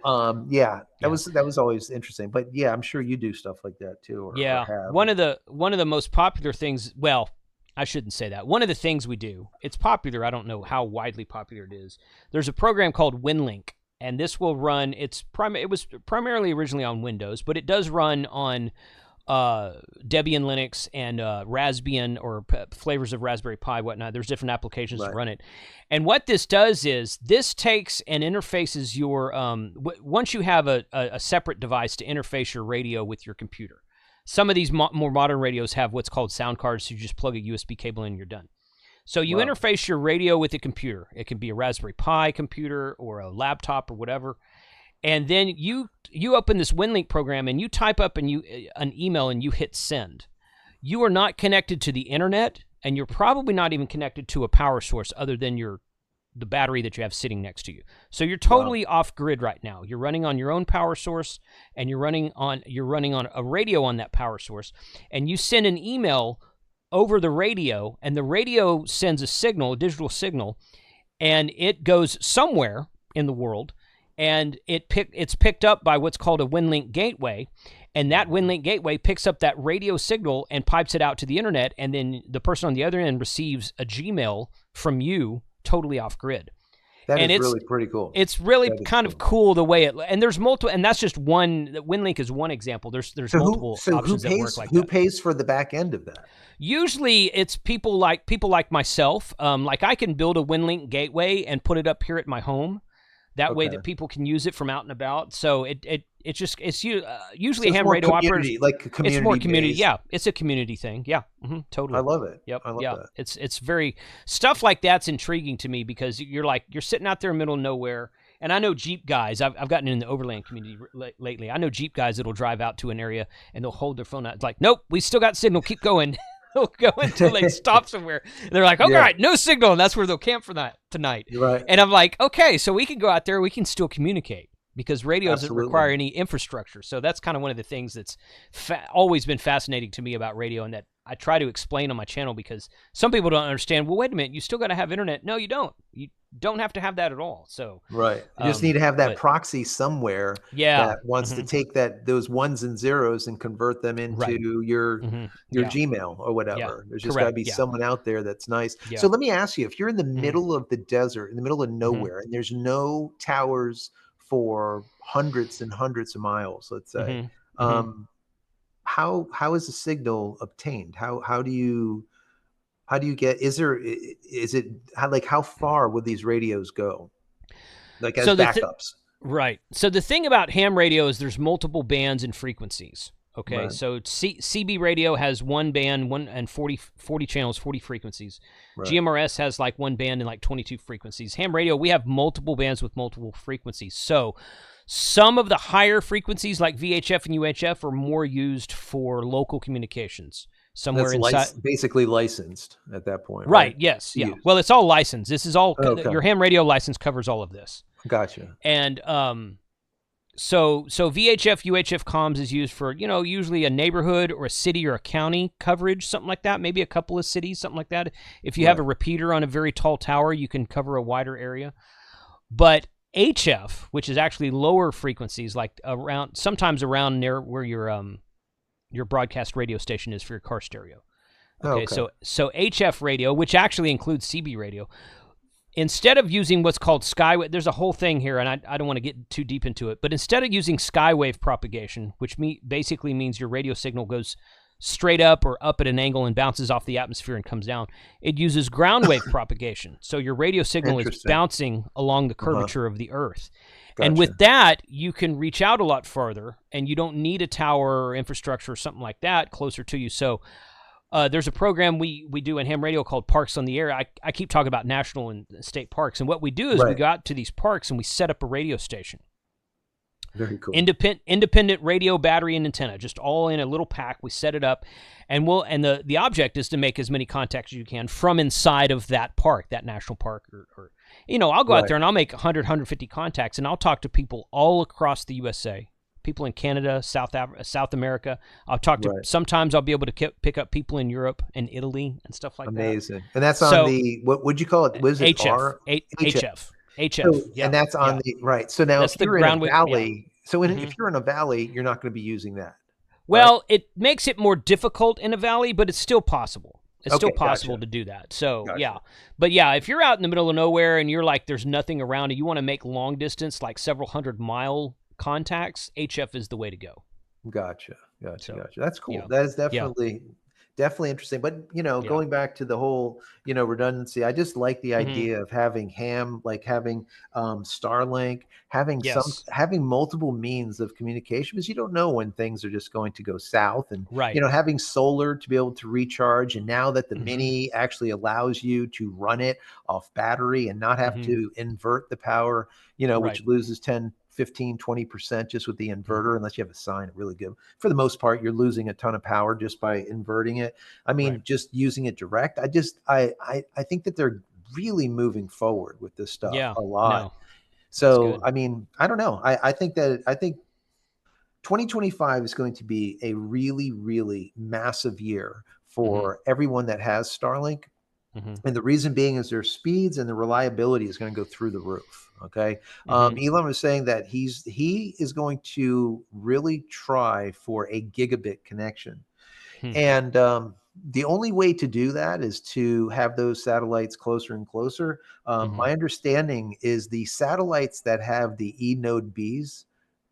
[SPEAKER 2] yeah, that
[SPEAKER 1] yeah.
[SPEAKER 2] was always interesting. But yeah, I'm sure you do stuff like that too, or
[SPEAKER 1] Yeah,
[SPEAKER 2] have.
[SPEAKER 1] one of the most popular things. Well, I shouldn't say that. One of the things we do, it's popular. I don't know how widely popular it is. There's a program called WinLink, and this will run. It was primarily originally on Windows, but it does run on Debian Linux and Raspbian, or flavors of Raspberry Pi, whatnot. There's different applications to
[SPEAKER 2] Right.
[SPEAKER 1] run it. And what this does is this takes and interfaces your once you have a separate device to interface your radio with your computer. Some of these more modern radios have what's called sound cards, so you just plug a USB cable in and you're done. So you
[SPEAKER 2] Wow.
[SPEAKER 1] interface your radio with a computer. It can be a Raspberry Pi computer or a laptop or whatever. And then you open this WinLink program and you type up an email and you hit send. You are not connected to the internet, and you're probably not even connected to a power source other than the battery that you have sitting next to you. So you're
[SPEAKER 2] Wow.
[SPEAKER 1] totally off grid right now. You're running on your own power source, and you're running on a radio on that power source, and you send an email over the radio, and the radio sends a digital signal, and it goes somewhere in the world, and it's picked up by what's called a WinLink gateway, and that WinLink gateway picks up that radio signal and pipes it out to the internet, and then the person on the other end receives a Gmail from you totally off grid.
[SPEAKER 2] That
[SPEAKER 1] And
[SPEAKER 2] is
[SPEAKER 1] it's
[SPEAKER 2] really pretty cool.
[SPEAKER 1] it's really
[SPEAKER 2] That is
[SPEAKER 1] kind of
[SPEAKER 2] cool.
[SPEAKER 1] cool the way and there's multiple, and that's just one. WinLink is one example. There's
[SPEAKER 2] So who
[SPEAKER 1] multiple
[SPEAKER 2] so who
[SPEAKER 1] options that work
[SPEAKER 2] pays
[SPEAKER 1] like
[SPEAKER 2] who
[SPEAKER 1] that.
[SPEAKER 2] pays for the back end of that?
[SPEAKER 1] Usually it's people like myself. Like I can build a WinLink gateway and put it up here at my home. That way
[SPEAKER 2] Okay.
[SPEAKER 1] that people can use it from out and about. So it's
[SPEAKER 2] So
[SPEAKER 1] usually a
[SPEAKER 2] it's
[SPEAKER 1] ham
[SPEAKER 2] more
[SPEAKER 1] radio operators.
[SPEAKER 2] community, like
[SPEAKER 1] It's more
[SPEAKER 2] community
[SPEAKER 1] community.
[SPEAKER 2] based.
[SPEAKER 1] Yeah, it's a community thing. Yeah,
[SPEAKER 2] I
[SPEAKER 1] totally.
[SPEAKER 2] love it.
[SPEAKER 1] Yep.
[SPEAKER 2] I love
[SPEAKER 1] Yeah.
[SPEAKER 2] that.
[SPEAKER 1] It's very stuff like that's intriguing to me, because you're sitting out there in the middle of nowhere. And I know Jeep guys. I've gotten in the overland community lately. I know Jeep guys that'll drive out to an area and they'll hold their phone out. It's like, nope, we still got signal. Keep going. They'll go until they stop somewhere. And they're like, okay, all
[SPEAKER 2] Yeah,
[SPEAKER 1] right, no signal, and that's where they'll camp for that tonight.
[SPEAKER 2] you're right.
[SPEAKER 1] And I'm like, okay, so we can go out there. We can still communicate, because radio doesn't require
[SPEAKER 2] Absolutely.
[SPEAKER 1] any infrastructure. So that's kind of one of the things that's always been fascinating to me about radio, and that I try to explain on my channel, because some people don't understand. Well, wait a minute, you still got to have internet. No, you don't. You don't have to have that at all. So,
[SPEAKER 2] Right. You just need to have that
[SPEAKER 1] but
[SPEAKER 2] proxy somewhere
[SPEAKER 1] yeah,
[SPEAKER 2] that wants to take those ones and zeros and convert them
[SPEAKER 1] right,
[SPEAKER 2] into your
[SPEAKER 1] yeah,
[SPEAKER 2] Gmail or
[SPEAKER 1] yeah,
[SPEAKER 2] whatever. There's just got to
[SPEAKER 1] correct,
[SPEAKER 2] be
[SPEAKER 1] yeah,
[SPEAKER 2] someone out there that's nice. So
[SPEAKER 1] yeah,
[SPEAKER 2] let me ask you, if you're in the
[SPEAKER 1] hmm
[SPEAKER 2] middle of the desert, in the middle of
[SPEAKER 1] hmm
[SPEAKER 2] nowhere, and there's no towers for hundreds and hundreds of miles, let's say,
[SPEAKER 1] hmm hmm
[SPEAKER 2] um, how is the signal obtained? How do you get? Is it how far would these radios go? Like as
[SPEAKER 1] So
[SPEAKER 2] backups.
[SPEAKER 1] right. So the thing about ham radio is there's multiple bands and frequencies. Okay,
[SPEAKER 2] Right,
[SPEAKER 1] so CB radio has one band, one and 40 channels, 40 frequencies.
[SPEAKER 2] right.
[SPEAKER 1] GMRS has like one band and like 22 frequencies. Ham radio, we have multiple bands with multiple frequencies. So some of the higher frequencies like VHF and UHF are more used for local communications somewhere
[SPEAKER 2] That's
[SPEAKER 1] inside.
[SPEAKER 2] basically licensed at that point, right?
[SPEAKER 1] Right, yes,
[SPEAKER 2] To
[SPEAKER 1] yeah.
[SPEAKER 2] use.
[SPEAKER 1] Well, it's all licensed. This is all,
[SPEAKER 2] Okay,
[SPEAKER 1] your ham radio license covers all of this.
[SPEAKER 2] gotcha.
[SPEAKER 1] And so VHF UHF comms is used for, usually a neighborhood or a city or a county coverage, something like that, maybe a couple of cities, something like that. If you have
[SPEAKER 2] Right.
[SPEAKER 1] a repeater on a very tall tower, you can cover a wider area. But HF, which is actually lower frequencies, like sometimes around near where your broadcast radio station is for your car stereo.
[SPEAKER 2] Oh,
[SPEAKER 1] Okay,
[SPEAKER 2] okay.
[SPEAKER 1] so HF radio, which actually includes CB radio, instead of using what's called skywave, there's a whole thing here, and I don't want to get too deep into it, but instead of using skywave propagation, which basically means your radio signal goes straight up or up at an angle and bounces off the atmosphere and comes down, it uses ground wave propagation. So your radio signal is
[SPEAKER 2] Interesting.
[SPEAKER 1] bouncing along the
[SPEAKER 2] Uh-huh.
[SPEAKER 1] curvature of the Earth. And
[SPEAKER 2] Gotcha.
[SPEAKER 1] with that, you can reach out a lot farther, and you don't need a tower or infrastructure or something like that closer to you. So there's a program we do in ham radio called Parks on the Air. I keep talking about national and state parks. And what we do is we
[SPEAKER 2] Right.
[SPEAKER 1] go out to these parks and we set up a radio station.
[SPEAKER 2] Very cool.
[SPEAKER 1] Independent radio, battery, and antenna, just all in a little pack. We set it up, and the object is to make as many contacts as you can from inside of that park, that national park, or I'll go out
[SPEAKER 2] Right.
[SPEAKER 1] there and I'll make 150 contacts, and I'll talk to people all across the USA, people in Canada, South America. I'll talk to,
[SPEAKER 2] Right.
[SPEAKER 1] sometimes I'll be able to pick up people in Europe and Italy and stuff like that.
[SPEAKER 2] Amazing. And that's on
[SPEAKER 1] So
[SPEAKER 2] the what would you call it? Was it
[SPEAKER 1] HF,
[SPEAKER 2] R? So, and
[SPEAKER 1] yeah,
[SPEAKER 2] that's on
[SPEAKER 1] yeah.
[SPEAKER 2] the right. So now
[SPEAKER 1] That's
[SPEAKER 2] if
[SPEAKER 1] the
[SPEAKER 2] you're in a
[SPEAKER 1] ground wave. Yeah.
[SPEAKER 2] valley, so
[SPEAKER 1] hmm
[SPEAKER 2] if you're in a valley, you're not going to be using that, right?
[SPEAKER 1] Well, it makes it more difficult in a valley, but it's still possible. It's still
[SPEAKER 2] Okay,
[SPEAKER 1] possible
[SPEAKER 2] gotcha.
[SPEAKER 1] to do that. So
[SPEAKER 2] Gotcha.
[SPEAKER 1] yeah, but yeah, if you're out in the middle of nowhere and you're like, there's nothing around, and you want to make long distance, like several 100-mile contacts, HF is the way to go.
[SPEAKER 2] Gotcha. Gotcha.
[SPEAKER 1] So
[SPEAKER 2] Gotcha. That's cool.
[SPEAKER 1] yeah,
[SPEAKER 2] That is
[SPEAKER 1] yeah,
[SPEAKER 2] definitely interesting. But
[SPEAKER 1] yeah.
[SPEAKER 2] going back to the whole, redundancy, I just like the
[SPEAKER 1] hmm
[SPEAKER 2] idea of having ham, like having Starlink,
[SPEAKER 1] Yes.
[SPEAKER 2] having multiple means of communication, because you don't know when things are just going to go south. And
[SPEAKER 1] Right.
[SPEAKER 2] having solar to be able to recharge. And now that the
[SPEAKER 1] hmm
[SPEAKER 2] mini actually allows you to run it off battery and not have
[SPEAKER 1] hmm
[SPEAKER 2] to invert the power,
[SPEAKER 1] Right.
[SPEAKER 2] which loses 10, 15, 20% just with the
[SPEAKER 1] hmm
[SPEAKER 2] inverter, unless you have a sign really good. For the most part, you're losing a ton of power just by inverting it. I
[SPEAKER 1] Right.
[SPEAKER 2] mean, just using it direct. I think that they're really moving forward with this stuff
[SPEAKER 1] Yeah.
[SPEAKER 2] a lot.
[SPEAKER 1] No, that's
[SPEAKER 2] So,
[SPEAKER 1] good.
[SPEAKER 2] I mean, I don't know. I think 2025 is going to be a really, really massive year
[SPEAKER 1] hmm
[SPEAKER 2] for everyone that has Starlink.
[SPEAKER 1] hmm
[SPEAKER 2] And the reason being is their speeds and the reliability is going to go through the roof. Okay.
[SPEAKER 1] hmm
[SPEAKER 2] Elon was saying that he is going to really try for a gigabit connection.
[SPEAKER 1] hmm
[SPEAKER 2] And the only way to do that is to have those satellites closer and closer.
[SPEAKER 1] hmm
[SPEAKER 2] My understanding is the satellites that have the E node Bs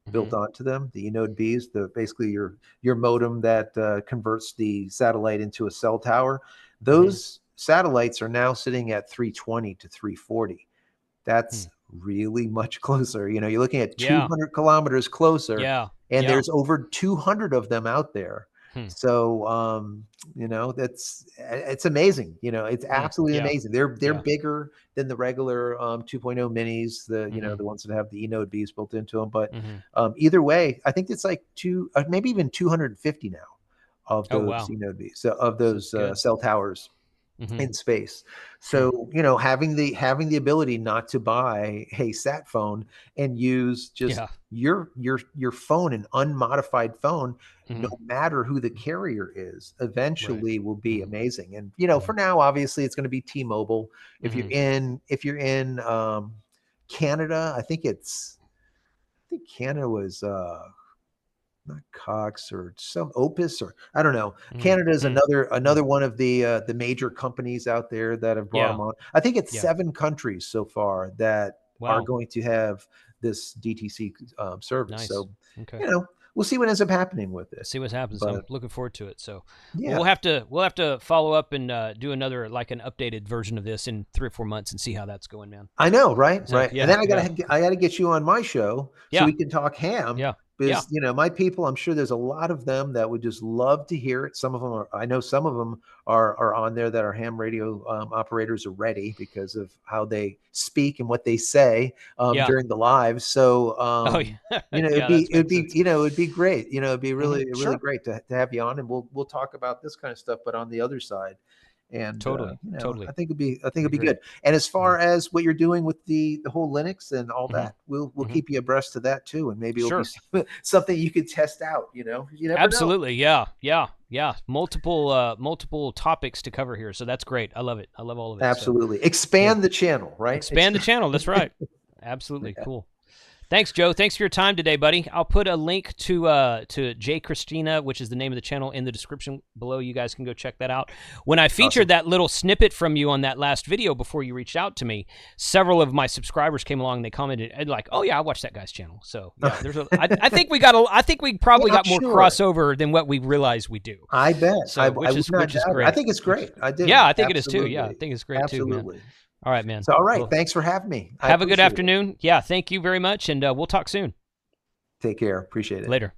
[SPEAKER 1] hmm
[SPEAKER 2] built onto them, the E node Bs, the basically your modem that converts the satellite into a cell tower.
[SPEAKER 1] hmm
[SPEAKER 2] Those satellites are now sitting at 320 to 340. That's
[SPEAKER 1] hmm
[SPEAKER 2] really much closer. You're looking at
[SPEAKER 1] Yeah.
[SPEAKER 2] 200 kilometers closer,
[SPEAKER 1] Yeah.
[SPEAKER 2] and
[SPEAKER 1] Yeah.
[SPEAKER 2] there's over 200 of them out there.
[SPEAKER 1] Hmm.
[SPEAKER 2] So, it's amazing. It's
[SPEAKER 1] Hmm.
[SPEAKER 2] absolutely
[SPEAKER 1] Yeah.
[SPEAKER 2] amazing. They're
[SPEAKER 1] Yeah.
[SPEAKER 2] bigger than the regular 2.0 minis,
[SPEAKER 1] hmm
[SPEAKER 2] the ones that have the eNode Bs built into them. But
[SPEAKER 1] hmm
[SPEAKER 2] either way, I think it's like maybe even 250 now of
[SPEAKER 1] Oh
[SPEAKER 2] those
[SPEAKER 1] wow.
[SPEAKER 2] eNode Bs, so of
[SPEAKER 1] So
[SPEAKER 2] those
[SPEAKER 1] it's good.
[SPEAKER 2] cell towers.
[SPEAKER 1] Mm-hmm.
[SPEAKER 2] in space.
[SPEAKER 1] Hmm.
[SPEAKER 2] So, having the ability not to buy a sat phone and use just
[SPEAKER 1] Yeah.
[SPEAKER 2] your phone, an unmodified phone, no
[SPEAKER 1] Hmm.
[SPEAKER 2] matter who the carrier is,
[SPEAKER 1] Right.
[SPEAKER 2] eventually will be
[SPEAKER 1] Hmm.
[SPEAKER 2] amazing. And
[SPEAKER 1] Hmm.
[SPEAKER 2] for now, obviously, it's going to be T-Mobile. If you're
[SPEAKER 1] Hmm.
[SPEAKER 2] in Canada, I think Canada was not Cox or some Opus, or I don't know.
[SPEAKER 1] Hmm.
[SPEAKER 2] Canada is
[SPEAKER 1] Hmm.
[SPEAKER 2] another one of the major companies out there that have brought
[SPEAKER 1] Yeah.
[SPEAKER 2] them on. I think it's
[SPEAKER 1] Yeah.
[SPEAKER 2] 7 countries so far that are
[SPEAKER 1] Wow.
[SPEAKER 2] going to have this DTC service.
[SPEAKER 1] Nice.
[SPEAKER 2] So,
[SPEAKER 1] Okay.
[SPEAKER 2] we'll see what ends up happening with it.
[SPEAKER 1] See what happens. I'm
[SPEAKER 2] But
[SPEAKER 1] looking forward to it. So, well,
[SPEAKER 2] yeah,
[SPEAKER 1] we'll have to follow up and do another like an updated version of this in 3 or 4 months and see how that's going, man.
[SPEAKER 2] I know, right?
[SPEAKER 1] So
[SPEAKER 2] Right. And
[SPEAKER 1] yeah,
[SPEAKER 2] then
[SPEAKER 1] yeah,
[SPEAKER 2] I gotta get you on my show so
[SPEAKER 1] yeah,
[SPEAKER 2] we can talk ham.
[SPEAKER 1] yeah, yeah,
[SPEAKER 2] Because my people, I'm sure there's a lot of them that would just love to hear it. Some of them are, I know some of them are on there that are ham radio operators already because of how they speak and what they say
[SPEAKER 1] yeah.
[SPEAKER 2] during the live. So
[SPEAKER 1] Oh yeah,
[SPEAKER 2] it'd
[SPEAKER 1] yeah.
[SPEAKER 2] be
[SPEAKER 1] That makes sense.
[SPEAKER 2] it'd be great. It'd be
[SPEAKER 1] Hmm.
[SPEAKER 2] really
[SPEAKER 1] Sure.
[SPEAKER 2] great to have you on, and we'll talk about this kind of stuff, but on the other side. And
[SPEAKER 1] Totally, totally.
[SPEAKER 2] I think
[SPEAKER 1] It'd
[SPEAKER 2] it'd
[SPEAKER 1] be
[SPEAKER 2] be
[SPEAKER 1] great.
[SPEAKER 2] good. And as
[SPEAKER 1] Yeah.
[SPEAKER 2] far as what you're doing with the whole Linux and all
[SPEAKER 1] Hmm.
[SPEAKER 2] that, we'll
[SPEAKER 1] Hmm.
[SPEAKER 2] keep you abreast of that too, and maybe it'll be
[SPEAKER 1] Sure.
[SPEAKER 2] something you could test out. You never know.
[SPEAKER 1] Absolutely. Yeah. Yeah. Yeah. Multiple topics to cover here. So that's great. I love it. I love all of it. So
[SPEAKER 2] Absolutely,
[SPEAKER 1] good.
[SPEAKER 2] expand the channel, right?
[SPEAKER 1] Expand the channel. That's right. Absolutely. Cool. Thanks, Joe. Thanks for your time today, buddy. I'll put a link to J Christina, which is the name of the channel, in the description below. You guys can go check that out. When I featured
[SPEAKER 2] Awesome.
[SPEAKER 1] that little snippet from you on that last video before you reached out to me, several of my subscribers came along and they commented and like, "Oh yeah, I watched that guy's channel." So yeah, I think I think we probably
[SPEAKER 2] Yeah, I'm
[SPEAKER 1] got more
[SPEAKER 2] sure.
[SPEAKER 1] crossover than what we realize we do.
[SPEAKER 2] I bet.
[SPEAKER 1] So
[SPEAKER 2] I would not
[SPEAKER 1] which is
[SPEAKER 2] doubt it. I
[SPEAKER 1] great.
[SPEAKER 2] think it's
[SPEAKER 1] Which is
[SPEAKER 2] great.
[SPEAKER 1] great.
[SPEAKER 2] I
[SPEAKER 1] Yeah,
[SPEAKER 2] do.
[SPEAKER 1] I think it is too. Yeah, I
[SPEAKER 2] Absolutely.
[SPEAKER 1] think it's great too, man.
[SPEAKER 2] Absolutely.
[SPEAKER 1] All right, man.
[SPEAKER 2] So, all right.
[SPEAKER 1] Well,
[SPEAKER 2] Thanks for having me. I
[SPEAKER 1] have a good
[SPEAKER 2] appreciate it.
[SPEAKER 1] afternoon. Yeah, thank you very much, and we'll talk soon.
[SPEAKER 2] Take care. Appreciate it.
[SPEAKER 1] Later.